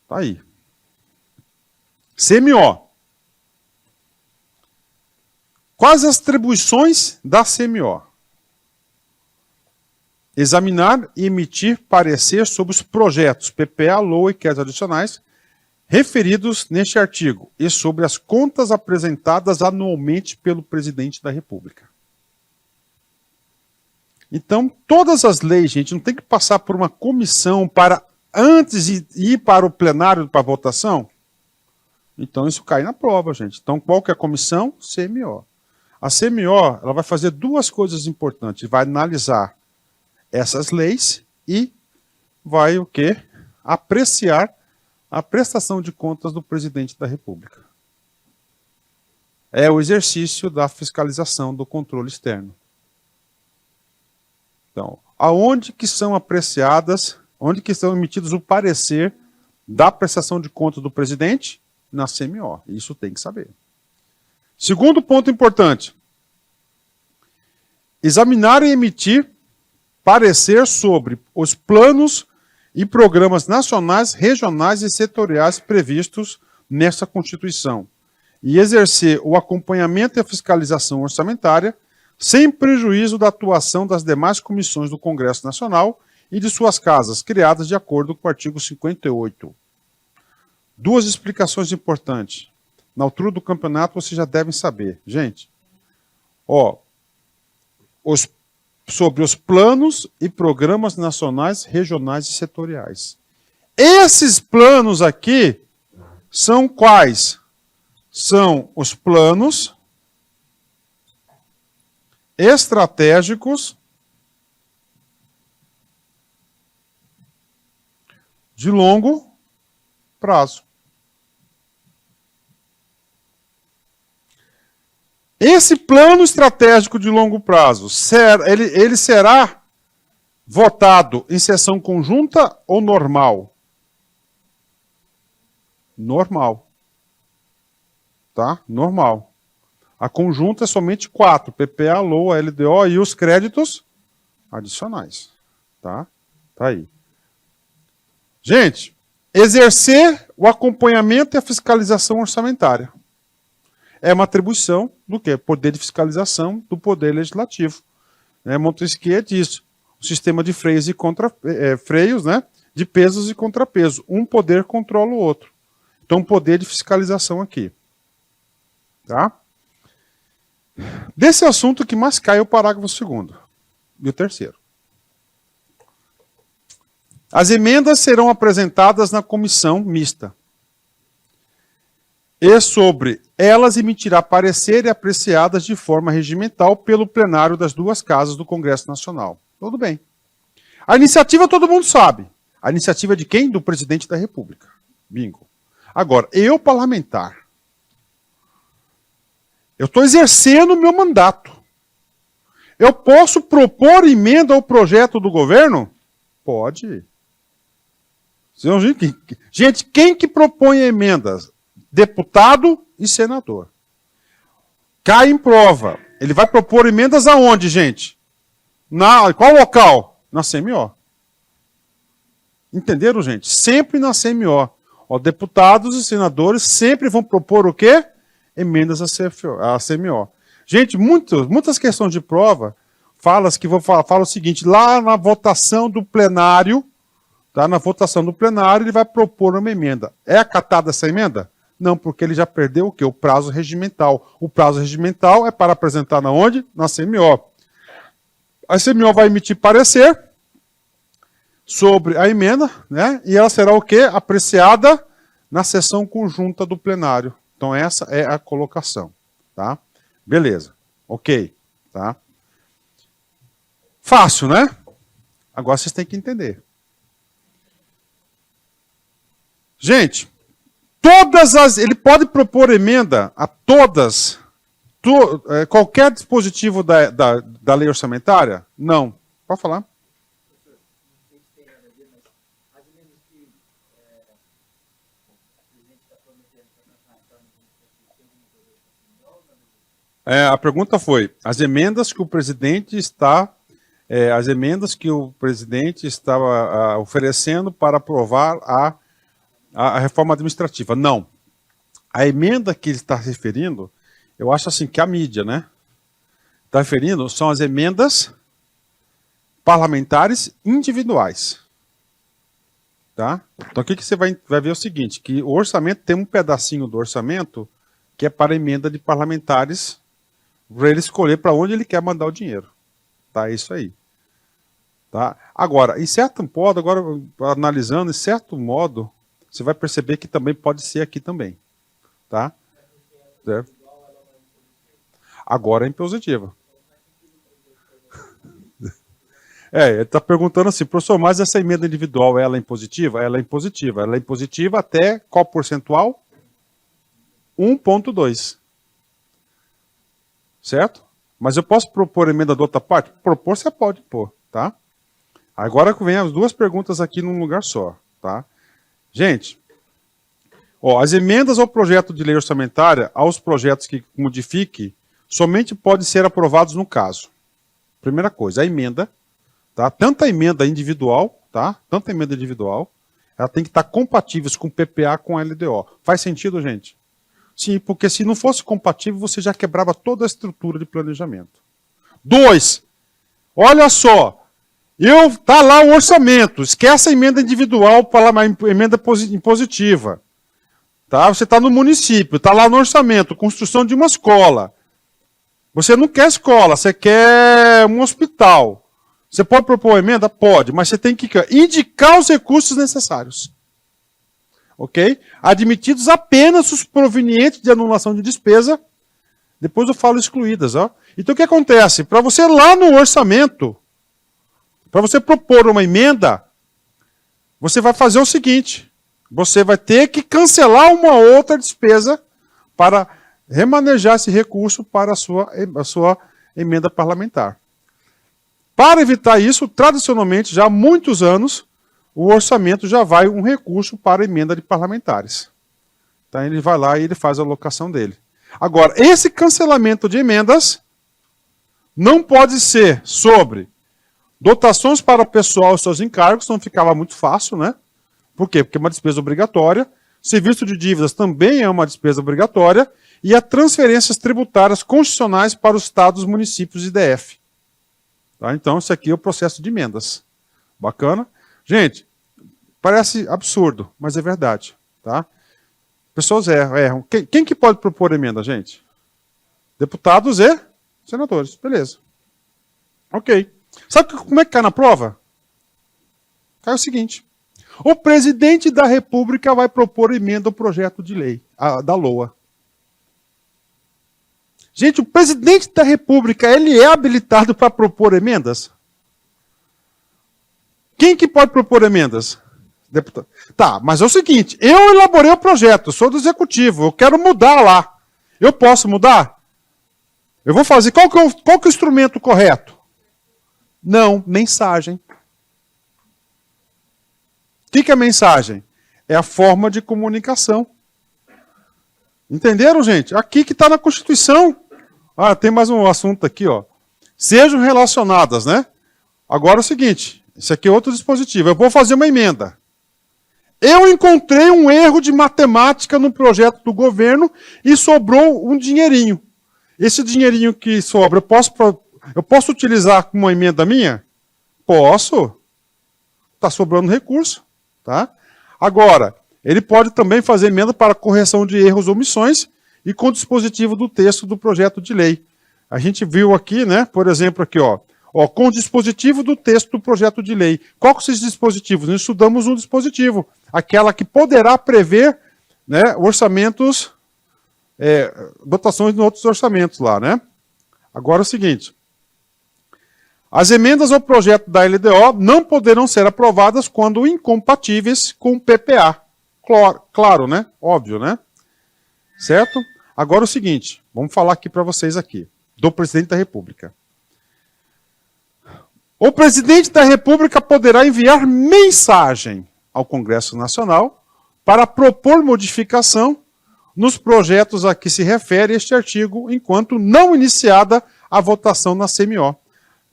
Tá aí. CMO. Quais as atribuições da CMO? Examinar e emitir parecer sobre os projetos PPA, LOA e créditos adicionais referidos neste artigo e sobre as contas apresentadas anualmente pelo presidente da República. Então, todas as leis, gente, não tem que passar por uma comissão para antes de ir para o plenário para votação? Então, isso cai na prova, gente. Então, qual que é a comissão? CMO. A CMO ela vai fazer duas coisas importantes. Vai analisar essas leis e vai o quê? Apreciar a prestação de contas do presidente da República. É o exercício da fiscalização do controle externo. Então, aonde que são apreciadas, onde que são emitidos o parecer da prestação de contas do presidente? Na CMO. Isso tem que saber. Segundo ponto importante. Examinar e emitir parecer sobre os planos e programas nacionais, regionais e setoriais previstos nessa Constituição e exercer o acompanhamento e a fiscalização orçamentária sem prejuízo da atuação das demais comissões do Congresso Nacional e de suas casas, criadas de acordo com o artigo 58. Duas explicações importantes. Na altura do campeonato vocês já devem saber. Gente, sobre os planos e programas nacionais, regionais e setoriais. Esses planos aqui são quais? São os planos estratégicos de longo prazo. Esse plano estratégico de longo prazo, ele será votado em sessão conjunta ou normal? Normal. Tá? Normal. A conjunta é somente 4, PPA, LOA, LDO e os créditos adicionais. Tá? Tá aí. Gente, exercer o acompanhamento e a fiscalização orçamentária. É uma atribuição do quê? Poder de fiscalização do Poder Legislativo. Montesquieu diz, o sistema de freios e freios, né? De pesos e contrapesos. Um poder controla o outro. Então, poder de fiscalização aqui. Tá? Desse assunto que mais cai é o parágrafo 2º e o 3º. As emendas serão apresentadas na comissão mista. E sobre elas emitirá parecer e apreciadas de forma regimental pelo plenário das duas casas do Congresso Nacional. Tudo bem. A iniciativa todo mundo sabe. A iniciativa é de quem? Do presidente da República. Bingo. Agora, eu parlamentar, eu estou exercendo o meu mandato. Eu posso propor emenda ao projeto do governo? Pode. Gente, quem que propõe emendas? Deputado e senador. Cai em prova. Ele vai propor emendas aonde, gente? Qual local? Na CMO. Entenderam, gente? Sempre na CMO. Deputados e senadores sempre vão propor o quê? Emendas à CMO. Gente, muitas questões de prova falam o seguinte, lá na votação do plenário, tá? Na votação do plenário, ele vai propor uma emenda. É acatada essa emenda? Não, porque ele já perdeu o quê? O prazo regimental. O prazo regimental é para apresentar na onde? Na CMO. A CMO vai emitir parecer sobre a emenda, né? E ela será o quê? Apreciada na sessão conjunta do plenário. Então essa é a colocação, tá? Beleza. OK, tá? Fácil, né? Agora vocês têm que entender. Gente, ele pode propor emenda a todas, qualquer dispositivo da lei orçamentária? Não. Pode falar. A pergunta foi, as emendas que o presidente estava oferecendo para aprovar a reforma administrativa. Não. A emenda que ele está referindo, eu acho assim que a mídia, né? Está referindo, são as emendas parlamentares individuais. Tá? Então aqui que você vai ver o seguinte, que o orçamento tem um pedacinho do orçamento que é para emenda de parlamentares, para ele escolher para onde ele quer mandar o dinheiro. Tá? É isso aí. Tá? Agora, analisando, em certo modo, você vai perceber que também pode ser aqui também. Tá? Agora é impositiva. Ele está perguntando assim, professor, mas essa emenda individual, ela é impositiva? Ela é impositiva. Ela é impositiva até qual percentual? 1,2. Certo? Mas eu posso propor emenda da outra parte? Propor você pode pôr, tá? Agora vem as duas perguntas aqui num lugar só, tá? Gente, as emendas ao projeto de lei orçamentária, aos projetos que modifique, somente podem ser aprovados no caso. Primeira coisa, a emenda, tá? Tanto a emenda individual, tá? Tanto a emenda individual, ela tem que estar compatíveis com o PPA, com a LDO. Faz sentido, gente? Sim, porque se não fosse compatível, você já quebrava toda a estrutura de planejamento. 2, olha só, tá lá o orçamento, esquece a emenda individual para a emenda impositiva. Tá? Você está no município, está lá no orçamento, construção de uma escola. Você não quer escola, você quer um hospital. Você pode propor emenda? Pode, mas você tem que indicar os recursos necessários. Ok? Admitidos apenas os provenientes de anulação de despesa. Depois eu falo excluídas. Ó. Então o que acontece? Para você lá no orçamento, para você propor uma emenda, você vai fazer o seguinte. Você vai ter que cancelar uma outra despesa para remanejar esse recurso para a sua emenda parlamentar. Para evitar isso, tradicionalmente, já há muitos anos, o orçamento já vai um recurso para a emenda de parlamentares. Então ele vai lá e ele faz a alocação dele. Agora, esse cancelamento de emendas não pode ser sobre dotações para o pessoal e seus encargos, não ficava muito fácil, né? Por quê? Porque é uma despesa obrigatória. Serviço de dívidas também é uma despesa obrigatória. E as transferências tributárias constitucionais para os estados, municípios e DF. Tá? Então, isso aqui é o processo de emendas. Bacana? Gente, parece absurdo, mas é verdade. Tá? Pessoas erram. Quem que pode propor emenda, gente? Deputados e senadores. Beleza. Ok. Sabe como é que cai na prova? Cai o seguinte. O presidente da República vai propor emenda ao projeto de lei, da LOA. Gente, o presidente da República, ele é habilitado para propor emendas? Quem que pode propor emendas? Deputado. Tá, mas é o seguinte, eu elaborei o projeto, sou do executivo, eu quero mudar lá. Eu posso mudar? Eu vou fazer, qual que é o instrumento correto? Não, mensagem. O que é mensagem? É a forma de comunicação. Entenderam, gente? Aqui que está na Constituição. Ah, tem mais um assunto aqui, ó. Sejam relacionadas, né? Agora é o seguinte, isso aqui é outro dispositivo. Eu vou fazer uma emenda. Eu encontrei um erro de matemática no projeto do governo e sobrou um dinheirinho. Esse dinheirinho que sobra, eu posso utilizar como uma emenda minha? Posso. Está sobrando recurso. Tá? Agora, ele pode também fazer emenda para correção de erros ou omissões e com o dispositivo do texto do projeto de lei. A gente viu aqui, né, por exemplo, aqui, ó, com o dispositivo do texto do projeto de lei. Qual que são esses dispositivos? Nós estudamos um dispositivo, aquela que poderá prever, né, orçamentos, dotações em outros orçamentos lá, né? Agora é o seguinte, as emendas ao projeto da LDO não poderão ser aprovadas quando incompatíveis com o PPA. Claro, né? Óbvio, né? Certo? Agora é o seguinte, vamos falar aqui para vocês aqui, do presidente da República. O presidente da República poderá enviar mensagem ao Congresso Nacional para propor modificação nos projetos a que se refere este artigo, enquanto não iniciada a votação na CMO,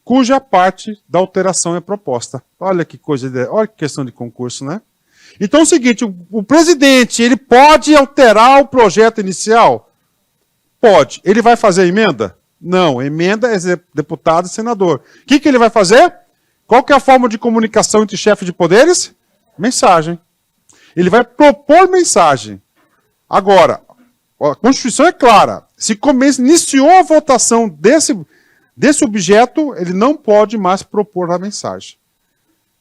cuja parte da alteração é proposta. Olha que coisa, olha que questão de concurso, né? Então é o seguinte, o presidente, ele pode alterar o projeto inicial? Pode. Ele vai fazer emenda? Não, emenda é deputado e senador. O que ele vai fazer? Qual que é a forma de comunicação entre chefe de poderes? Mensagem. Ele vai propor mensagem. Agora, a Constituição é clara. Se iniciou a votação desse objeto, ele não pode mais propor a mensagem.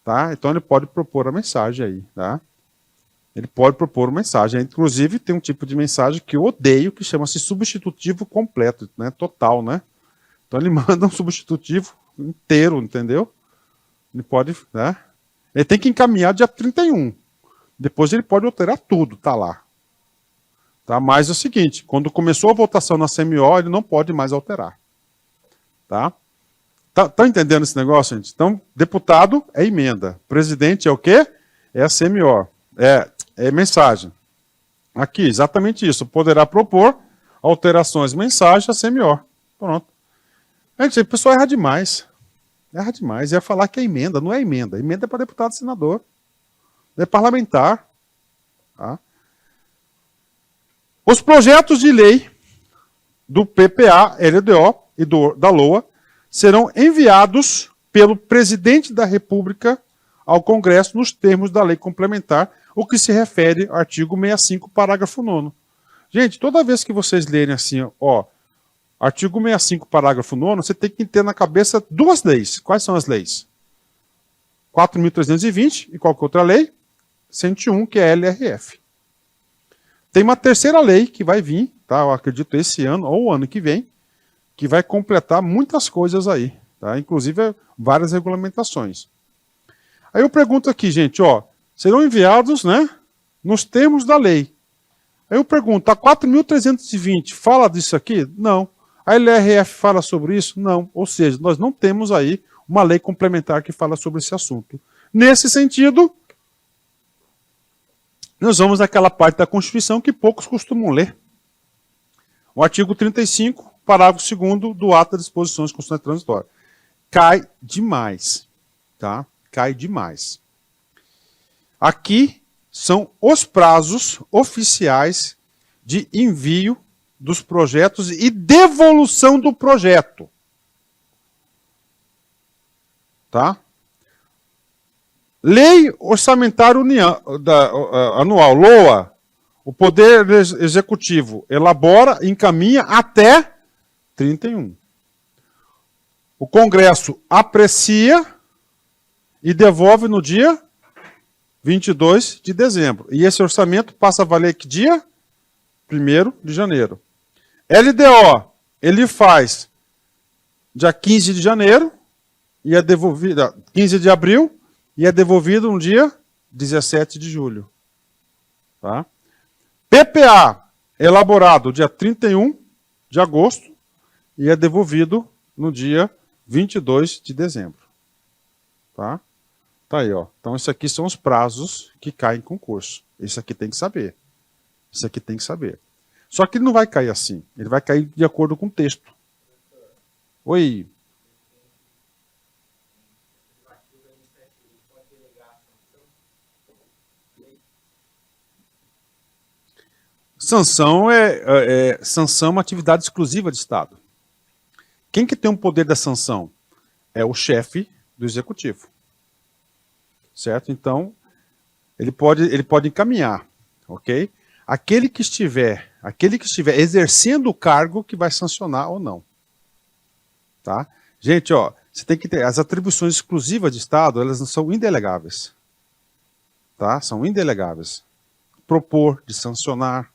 Tá? Então ele pode propor a mensagem aí. Tá? Ele pode propor uma mensagem. Inclusive, tem um tipo de mensagem que eu odeio, que chama-se substitutivo completo, né? Total, né? Então ele manda um substitutivo inteiro, entendeu? Ele pode, né? Ele tem que encaminhar dia 31. Depois ele pode alterar tudo, tá lá. Tá? Mas é o seguinte, quando começou a votação na CMO, ele não pode mais alterar. Tá? Tá entendendo esse negócio, gente? Então, deputado é emenda. Presidente é o quê? É a CMO. É mensagem. Aqui, exatamente isso. Poderá propor alterações, mensagem, a CMO. Pronto. Gente, o pessoal erra demais. Erra demais. Ia falar que é emenda. Não é emenda. Emenda é para deputado e senador. É parlamentar. Tá? Os projetos de lei do PPA, LDO e da LOA serão enviados pelo presidente da República ao Congresso nos termos da lei complementar, o que se refere ao artigo 65, parágrafo 9º. Gente, toda vez que vocês lerem assim, ó, artigo 65, parágrafo 9º, você tem que ter na cabeça duas leis. Quais são as leis? 4.320 e qual que é outra lei? 101, que é a LRF. Tem uma terceira lei que vai vir, tá? Eu acredito esse ano ou o ano que vem, que vai completar muitas coisas aí, tá? Inclusive várias regulamentações. Aí eu pergunto aqui, gente, ó, serão enviados, né, nos termos da lei. Aí eu pergunto, a 4.320 fala disso aqui? Não. A LRF fala sobre isso? Não. Ou seja, nós não temos aí uma lei complementar que fala sobre esse assunto. Nesse sentido, nós vamos àquela parte da Constituição que poucos costumam ler. O artigo 35, parágrafo 2º do ato das disposições constitucionais transitórias. Cai demais, tá? Cai demais. Aqui são os prazos oficiais de envio dos projetos e devolução do projeto. Tá? Lei Orçamentária Anual, LOA, o Poder Executivo elabora e encaminha até 31. O Congresso aprecia e devolve no dia 22 de dezembro. E esse orçamento passa a valer que dia? 1º de janeiro. LDO, ele faz dia 15 de janeiro e é devolvido, 15 de abril, e é devolvido no dia 17 de julho. Tá? PPA, elaborado dia 31 de agosto e é devolvido no dia 22 de dezembro. Tá? Tá aí, ó. Então, isso aqui são os prazos que caem em concurso. Isso aqui tem que saber. Isso aqui tem que saber. Só que ele não vai cair assim. Ele vai cair de acordo com o texto. Oi. Sanção sanção é uma atividade exclusiva de Estado. Quem que tem o poder da sanção? É o chefe do executivo. Certo? Então, ele pode encaminhar, ok? Aquele que estiver exercendo o cargo que vai sancionar ou não. Tá? Gente, ó, você tem que ter as atribuições exclusivas de Estado, elas não são indelegáveis. Tá? São indelegáveis. Propor, de sancionar.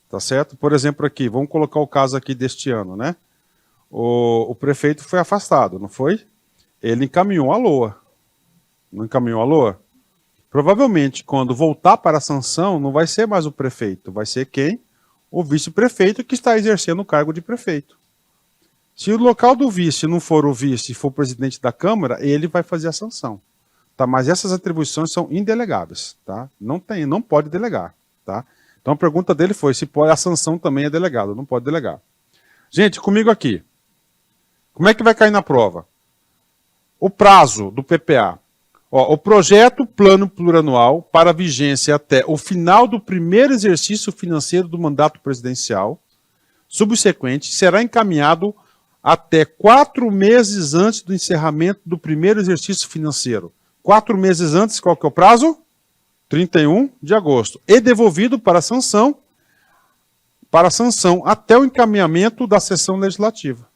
Tá certo? Por exemplo, aqui, vamos colocar o caso aqui deste ano, né? O prefeito foi afastado, não foi? Ele encaminhou a LOA. Não encaminhou a LOA? Provavelmente, quando voltar para a sanção, não vai ser mais o prefeito, vai ser quem? O vice-prefeito que está exercendo o cargo de prefeito. Se o local do vice não for o vice e for o presidente da Câmara, ele vai fazer a sanção. Tá? Mas essas atribuições são indelegáveis. Tá? Não pode delegar. Tá? Então a pergunta dele foi se a sanção também é delegada. Não pode delegar. Gente, comigo aqui. Como é que vai cair na prova? O prazo do PPA. Ó, o projeto Plano Plurianual para vigência até o final do primeiro exercício financeiro do mandato presidencial subsequente será encaminhado até 4 meses antes do encerramento do primeiro exercício financeiro. 4 meses antes, qual que é o prazo? 31 de agosto. E devolvido para sanção até o encaminhamento da sessão legislativa.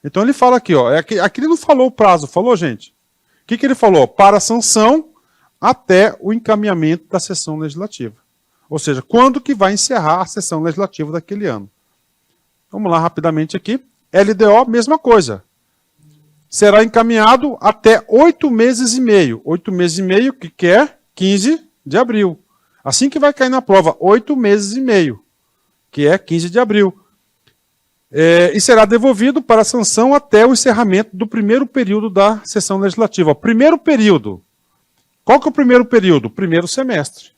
Então ele fala aqui, ó, aqui ele não falou o prazo, falou, gente? O que ele falou? Para sanção até o encaminhamento da sessão legislativa. Ou seja, quando que vai encerrar a sessão legislativa daquele ano. Vamos lá rapidamente aqui. LDO, mesma coisa. Será encaminhado até 8 meses e meio. 8 meses e meio, que é 15 de abril. Assim que vai cair na prova, 8 meses e meio, que é 15 de abril. E será devolvido para a sanção até o encerramento do primeiro período da sessão legislativa. Primeiro período. Qual que é o primeiro período? Primeiro semestre.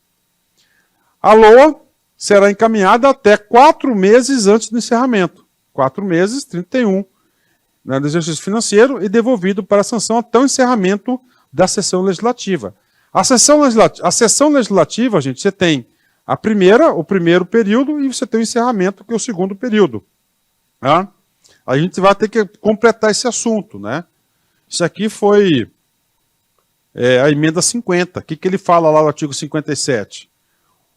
A LOA será encaminhada até 4 meses antes do encerramento. 4 meses, 31, né, do exercício financeiro, e devolvido para a sanção até o encerramento da sessão legislativa. A sessão legislativa, gente, você tem o primeiro período, e você tem o encerramento, que é o segundo período. Tá? A gente vai ter que completar esse assunto, né? Isso aqui foi a emenda 50. O que ele fala lá no artigo 57?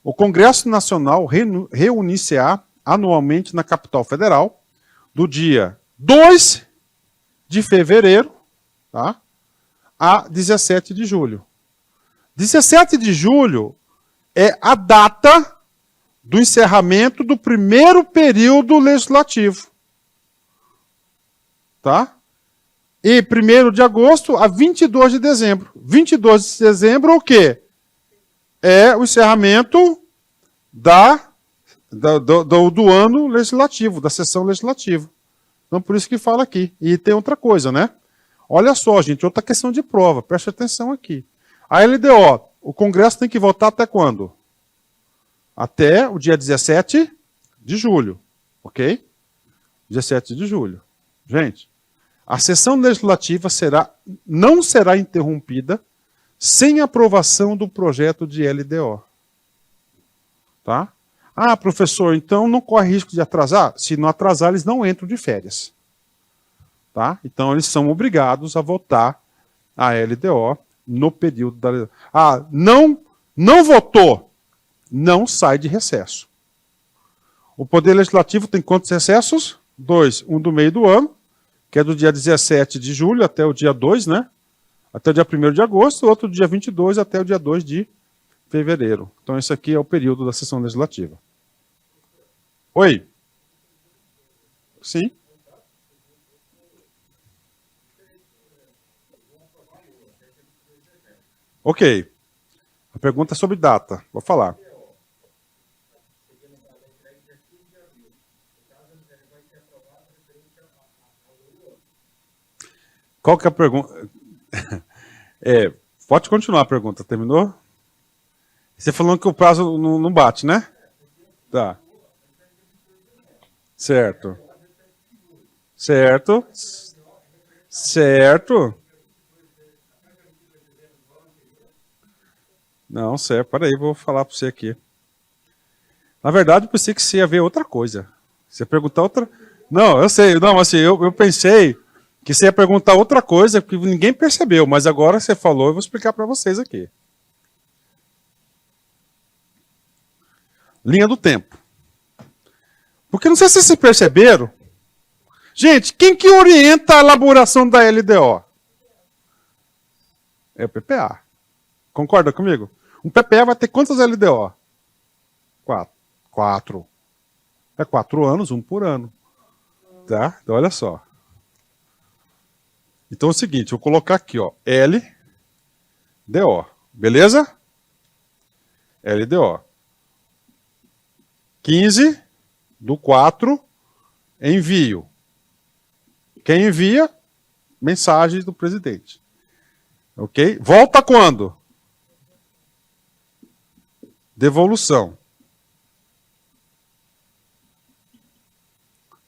O Congresso Nacional reunir-se-á anualmente na capital federal, do dia 2 de fevereiro, tá, a 17 de julho. 17 de julho é a data do encerramento do primeiro período legislativo. Tá? E 1º de agosto a 22 de dezembro. 22 de dezembro o quê? É o encerramento do ano legislativo, da sessão legislativa. Então, por isso que fala aqui. E tem outra coisa, né? Olha só, gente, outra questão de prova. Preste atenção aqui. A LDO, o Congresso tem que votar até quando? Até o dia 17 de julho. Ok? 17 de julho. Gente, a sessão legislativa não será interrompida sem aprovação do projeto de LDO. Tá? Ah, professor, então não corre risco de atrasar? Se não atrasar, eles não entram de férias. Tá? Então, eles são obrigados a votar a LDO no período da... Ah, não votou, não sai de recesso. O Poder Legislativo tem quantos recessos? 2. Um do meio do ano, que é do dia 17 de julho até o dia 2, né? Até o dia 1º de agosto, outro do dia 22 até o dia 2 de fevereiro. Então, esse aqui é o período da sessão legislativa. Oi? Sim? Ok. A pergunta é sobre data. Vou falar. Qual que é a pergunta? Pode continuar a pergunta. Terminou? Você falando que o prazo não bate, né? Tá. Certo. Certo. Certo. Não, certo. Peraí, vou falar para você aqui. Na verdade, eu pensei que você ia ver outra coisa. Você ia perguntar outra... Não, eu sei. Não, assim, eu pensei que você ia perguntar outra coisa que ninguém percebeu, mas agora você falou, eu vou explicar para vocês aqui. Linha do tempo. Porque não sei se vocês perceberam. Gente, quem que orienta a elaboração da LDO? É o PPA. Concorda comigo? Um PPA vai ter quantas LDO? 4. É 4 anos, um por ano. Tá? Então, olha só. Então é o seguinte, vou colocar aqui, ó, LDO. Beleza? LDO. 15/4, envio. Quem envia? Mensagem do presidente. Ok? Volta quando? Devolução.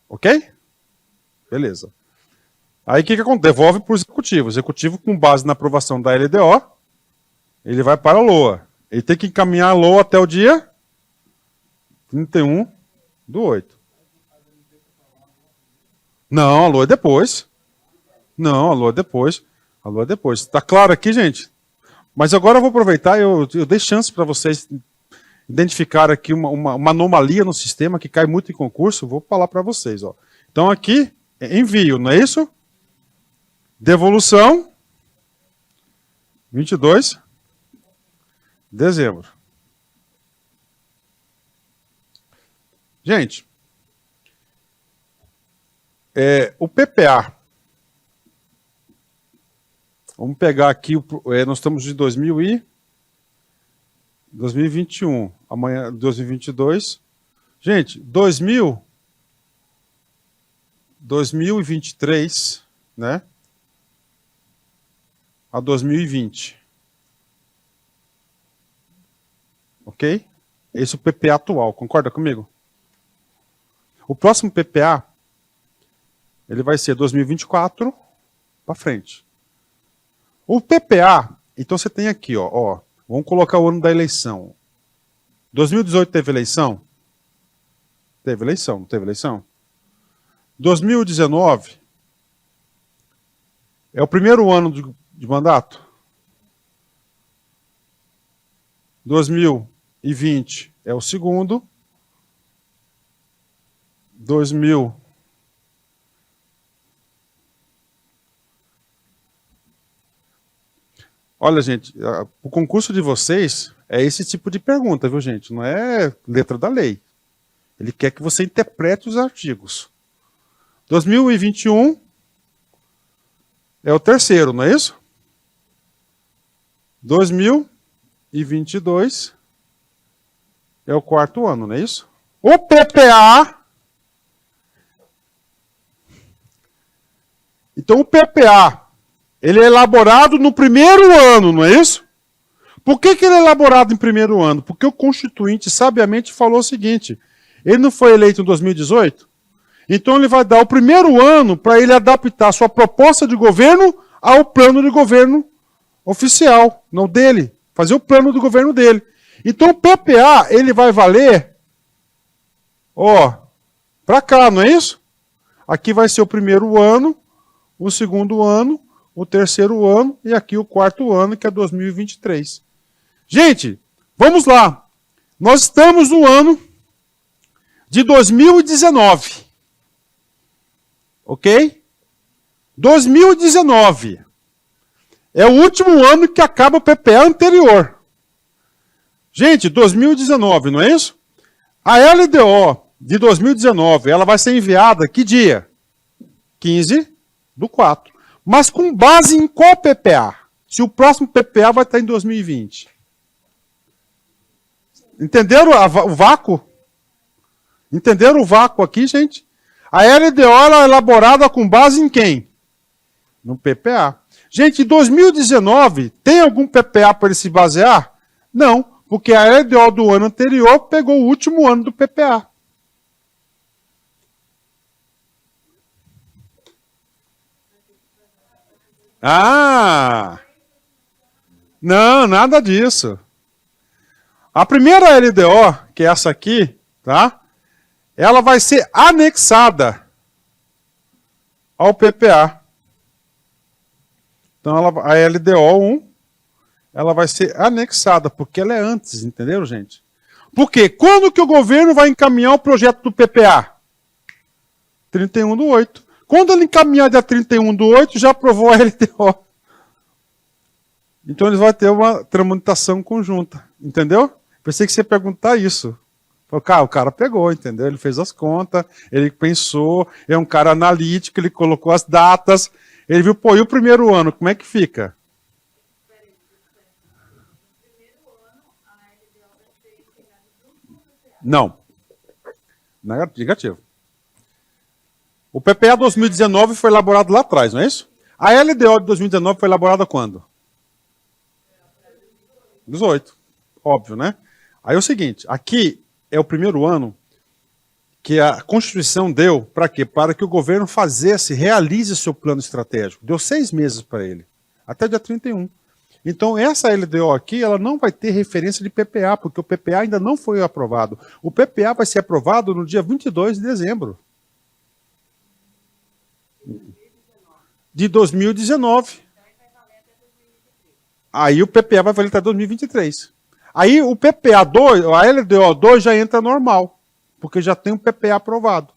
Ok? Beleza. Aí o que acontece? Devolve para o executivo. O executivo, com base na aprovação da LDO, ele vai para a LOA. Ele tem que encaminhar a LOA até o dia 31/8. Não, a LOA é depois. Não, a LOA é depois. A LOA é depois. Tá claro aqui, gente? Mas agora eu vou aproveitar, eu dei chance para vocês identificar aqui uma anomalia no sistema que cai muito em concurso. Vou falar para vocês. Ó. Então aqui, envio, não é isso? Devolução, 22. Dezembro. Gente, o PPA. Vamos pegar aqui, nós estamos de 2021, amanhã 2022. Gente, 2023, né? A 2020. Ok? Esse é o PPA atual, concorda comigo? O próximo PPA, ele vai ser 2024 para frente. O PPA, então você tem aqui, ó, vamos colocar o ano da eleição. 2018 teve eleição? Teve eleição, não teve eleição? 2019 é o primeiro ano de mandato? 2020 é o segundo. 2000. Olha, gente, o concurso de vocês é esse tipo de pergunta, viu, gente? Não é letra da lei. Ele quer que você interprete os artigos. 2021 é o terceiro, não é isso? 2022 é o quarto ano, não é isso? O PPA. Então, o PPA, ele é elaborado no primeiro ano, não é isso? Por que ele é elaborado em primeiro ano? Porque o Constituinte sabiamente falou o seguinte: ele não foi eleito em 2018? Então ele vai dar o primeiro ano para ele adaptar sua proposta de governo ao plano de governo oficial, não dele. Fazer o plano do governo dele. Então o PPA, ele vai valer, para cá, não é isso? Aqui vai ser o primeiro ano, o segundo ano, o terceiro ano e aqui o quarto ano, que é 2023. Gente, vamos lá. Nós estamos no ano de 2019. Ok? 2019 é o último ano que acaba o PPA anterior. Gente, 2019, não é isso? A LDO de 2019, ela vai ser enviada que dia? 15/4. Mas com base em qual PPA? Se o próximo PPA vai estar em 2020. Entenderam o vácuo? Entenderam o vácuo aqui, gente? A LDO ela é elaborada com base em quem? No PPA. Gente, em 2019, tem algum PPA para ele se basear? Não, porque a LDO do ano anterior pegou o último ano do PPA. Não, nada disso. A primeira LDO, que é essa aqui, tá? Ela vai ser anexada ao PPA. Então, a LDO 1, ela vai ser anexada, porque ela é antes, entenderam, gente? Por quê? Quando que o governo vai encaminhar o projeto do PPA? 31/8. Quando ele encaminhar dia 31/8, já aprovou a LDO. Então, eles vão ter uma tramitação conjunta, entendeu? Pensei que você ia perguntar isso. O cara pegou, entendeu? Ele fez as contas, ele pensou, é um cara analítico, ele colocou as datas, ele viu, e o primeiro ano, como é que fica? Não. Negativo. O PPA 2019 foi elaborado lá atrás, não é isso? A LDO de 2019 foi elaborada quando? 18. Óbvio, né? Aí é o seguinte, aqui é o primeiro ano que a Constituição deu para quê? Para que o governo realize seu plano estratégico. Deu 6 meses para ele, até dia 31. Então, essa LDO aqui, ela não vai ter referência de PPA, porque o PPA ainda não foi aprovado. O PPA vai ser aprovado no dia 22 de dezembro. De 2019. Aí o PPA vai valer até 2023. Aí o PPA 2, a LDO 2 já entra normal, porque já tem um PPA aprovado.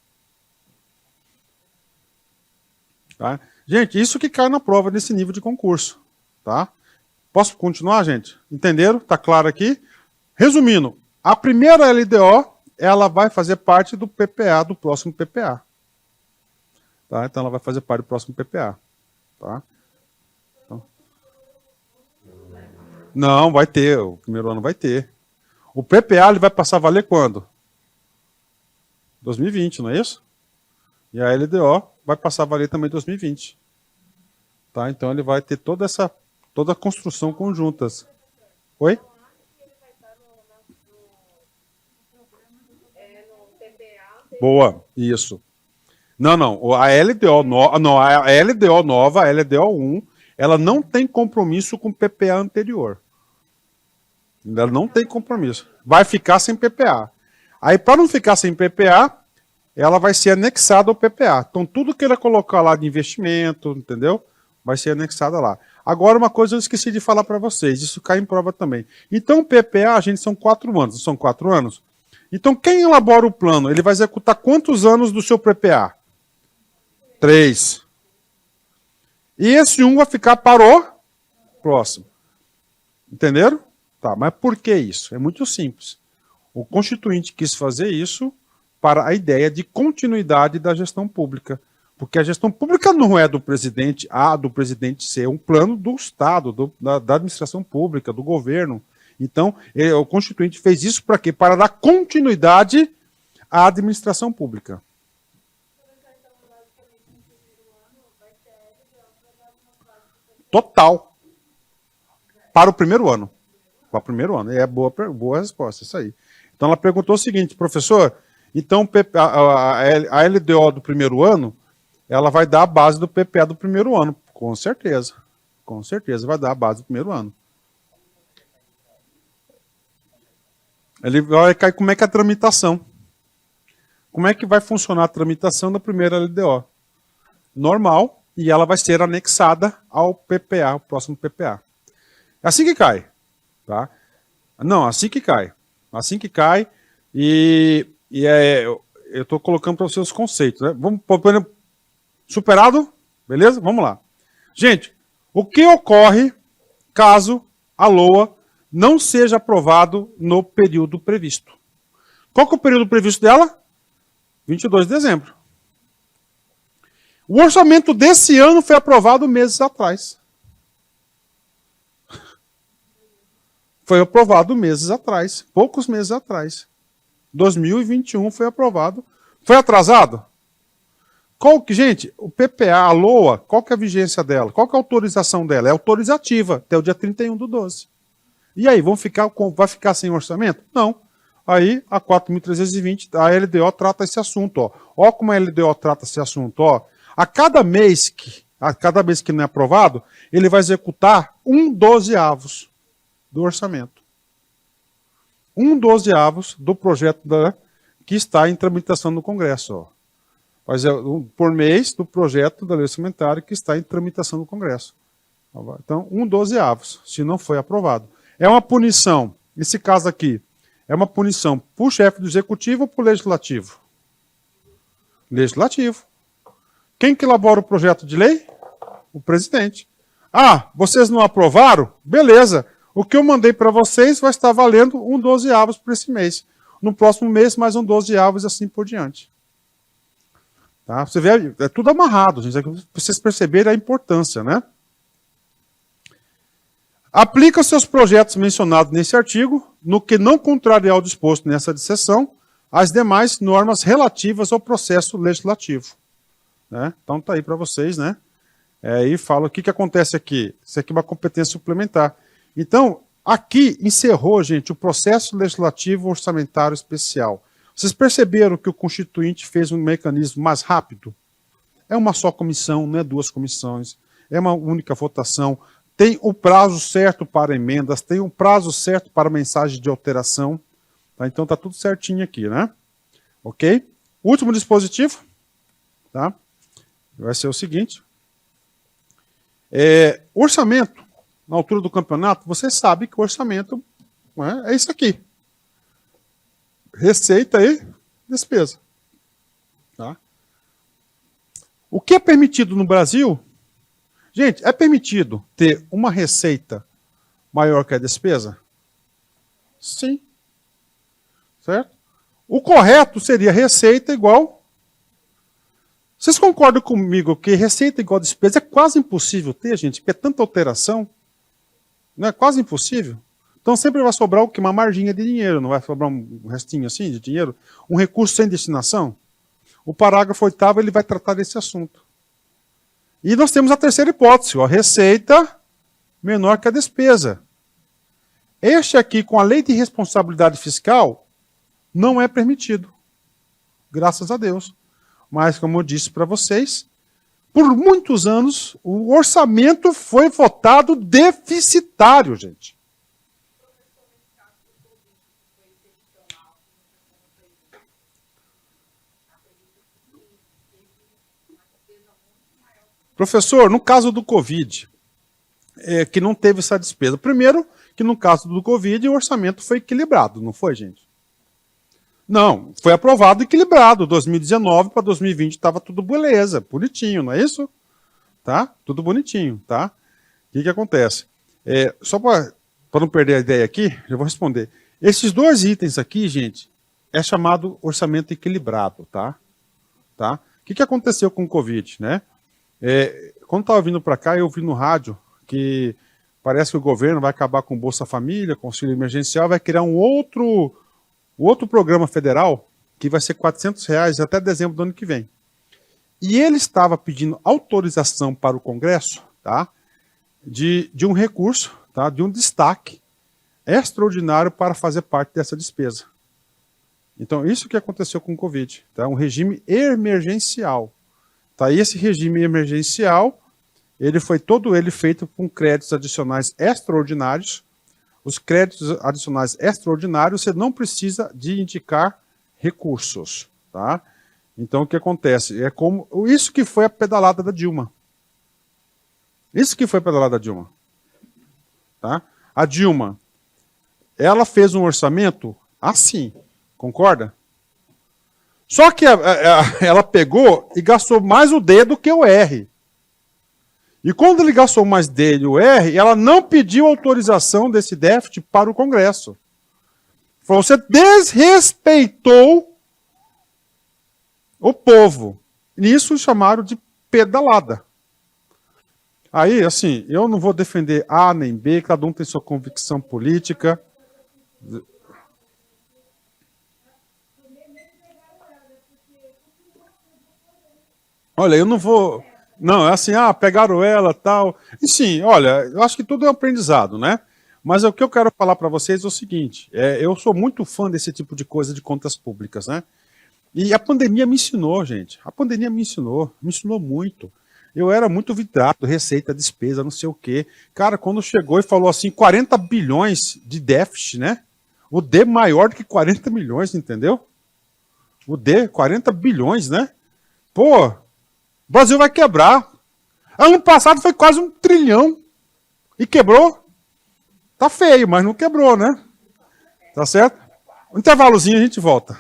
Tá? Gente, isso que cai na prova nesse nível de concurso. Tá? Posso continuar, gente? Entenderam? Está claro aqui? Resumindo, a primeira LDO, ela vai fazer parte do PPA, do próximo PPA. Tá? Então ela vai fazer parte do próximo PPA. Tá? Então, não, vai ter. O primeiro ano vai ter. O PPA ele vai passar a valer quando? 2020, não é isso? E a LDO vai passar a valer também 2020. Tá? Então ele vai ter toda a construção conjuntas. Oi? Boa, isso. Não. A LDO, a LDO nova, a LDO 1, ela não tem compromisso com o PPA anterior. Ela não tem compromisso. Vai ficar sem PPA. Aí, para não ficar sem PPA, ela vai ser anexada ao PPA. Então, tudo que ele colocar lá de investimento, entendeu? Vai ser anexada lá. Agora, uma coisa eu esqueci de falar para vocês, isso cai em prova também. Então, o PPA, gente, são 4 anos, não são 4 anos? Então, quem elabora o plano, ele vai executar quantos anos do seu PPA? 3. E esse 1 vai ficar para o próximo. Entenderam? Tá, mas por que isso? É muito simples. O Constituinte quis fazer isso para a ideia de continuidade da gestão pública. Porque a gestão pública não é do presidente A, do presidente C, é um plano do Estado, da administração pública, do governo. Então, o Constituinte fez isso para quê? Para dar continuidade à administração pública. Total. Para o primeiro ano. Para o primeiro ano. É boa resposta, isso aí. Então, ela perguntou o seguinte, professor, então a LDO do primeiro ano, ela vai dar a base do PPA do primeiro ano. Com certeza. Com certeza vai dar a base do primeiro ano. Ele vai cair como é que é a tramitação. Como é que vai funcionar a tramitação da primeira LDO? Normal, e ela vai ser anexada ao PPA, ao próximo PPA. É assim que cai. Tá? Não, assim que cai. Assim que cai, eu estou colocando para vocês os conceitos. Né? Vamos, superado? Beleza? Vamos lá. Gente, o que ocorre caso a LOA não seja aprovado no período previsto? Qual que é o período previsto dela? 22 de dezembro. O orçamento desse ano foi aprovado meses atrás. Foi aprovado meses atrás, poucos meses atrás. 2021 foi aprovado. Foi atrasado? Gente, o PPA, a LOA, qual que é a vigência dela? Qual que é a autorização dela? É autorizativa, até o dia 31/12. E aí, vai ficar sem orçamento? Não. Aí, a 4.320, a LDO trata esse assunto. Ó como a LDO trata esse assunto. Ó. A cada mês que não é aprovado, ele vai executar 1/12 do orçamento. 1/12 do projeto que está em tramitação no Congresso. Ó. Mas por mês do projeto da lei orçamentária que está em tramitação no Congresso. Então, 1/12, se não foi aprovado. É uma punição, nesse caso aqui, é uma punição para o chefe do Executivo ou para o Legislativo? Legislativo. Quem que elabora o projeto de lei? O presidente. Ah, vocês não aprovaram? Beleza. O que eu mandei para vocês vai estar valendo 1/12 por esse mês. No próximo mês, mais 1/12 e assim por diante. Tá? Você vê, é tudo amarrado, gente. É para vocês perceberem a importância, né? Aplica os seus projetos mencionados nesse artigo, no que não contrariar ao disposto nessa seção, as demais normas relativas ao processo legislativo. Né? Então tá aí para vocês, né? E fala o que acontece aqui. Isso aqui é uma competência suplementar. Então, aqui encerrou, gente, o processo legislativo orçamentário especial. Vocês perceberam que o Constituinte fez um mecanismo mais rápido? É uma só comissão, não é 2 comissões. É uma única votação. Tem o prazo certo para emendas, tem o prazo certo para mensagem de alteração. Tá? Então está tudo certinho aqui, né? Ok? Último dispositivo. Tá? Vai ser o seguinte. Orçamento. Na altura do campeonato, você sabe que o orçamento é isso aqui. Receita e despesa. Tá? O que é permitido no Brasil? Gente, é permitido ter uma receita maior que a despesa? Sim. Certo? O correto seria receita igual. Vocês concordam comigo que receita igual despesa é quase impossível ter, gente? Porque é tanta alteração. Não é quase impossível? Então sempre vai sobrar o quê? Uma marginha de dinheiro, não vai sobrar um restinho assim de dinheiro? Um recurso sem destinação? O parágrafo 8º ele vai tratar desse assunto. E nós temos a terceira hipótese, a receita menor que a despesa. Este aqui, com a lei de responsabilidade fiscal, não é permitido. Graças a Deus. Mas, como eu disse para vocês, por muitos anos, o orçamento foi votado deficitário, gente. Professor, no caso do Covid, que não teve essa despesa. Primeiro, que no caso do Covid, o orçamento foi equilibrado, não foi, gente? Não, foi aprovado equilibrado. 2019 para 2020 estava tudo beleza, bonitinho, não é isso? Tá? Tudo bonitinho, tá? O que acontece? Só para não perder a ideia aqui, eu vou responder. Esses dois itens aqui, gente, é chamado orçamento equilibrado, tá? Tá? O que aconteceu com o Covid, né? Quando estava vindo para cá, eu vi no rádio que parece que o governo vai acabar com o Bolsa Família, com o auxílio emergencial, vai criar um outro programa federal que vai ser R$400 até dezembro do ano que vem. E ele estava pedindo autorização para o Congresso, tá, de um recurso, tá, de um destaque extraordinário para fazer parte dessa despesa. Então, isso que aconteceu com o Covid, tá, um regime emergencial. Tá, e esse regime emergencial, ele foi todo ele feito com créditos adicionais extraordinários. Os créditos adicionais extraordinários, você não precisa de indicar recursos, tá? Então, o que acontece? É como isso que foi a pedalada da Dilma. Isso que foi a pedalada da Dilma. Tá? A Dilma, ela fez um orçamento assim, concorda? Só que ela pegou e gastou mais o D do que o R. E quando ele gastou mais D e o R, ela não pediu autorização desse déficit para o Congresso. Falou, você desrespeitou o povo. Nisso chamaram de pedalada. Aí, assim, eu não vou defender A nem B, cada um tem sua convicção política. Olha, eu não vou... Não, é assim, pegaram ela, tal. E sim, olha, eu acho que tudo é um aprendizado, né? Mas o que eu quero falar para vocês é o seguinte, eu sou muito fã desse tipo de coisa de contas públicas, né? E a pandemia me ensinou, gente. A pandemia me ensinou muito. Eu era muito vidrado, receita, despesa, não sei o quê. Cara, quando chegou e falou assim, 40 bilhões de déficit, né? O D maior do que 40 milhões, entendeu? O D, 40 bilhões, né? Pô, o Brasil vai quebrar. Ano passado foi quase 1 trilhão. E quebrou. Tá feio, mas não quebrou, né? Tá certo? Um intervalozinho, a gente volta.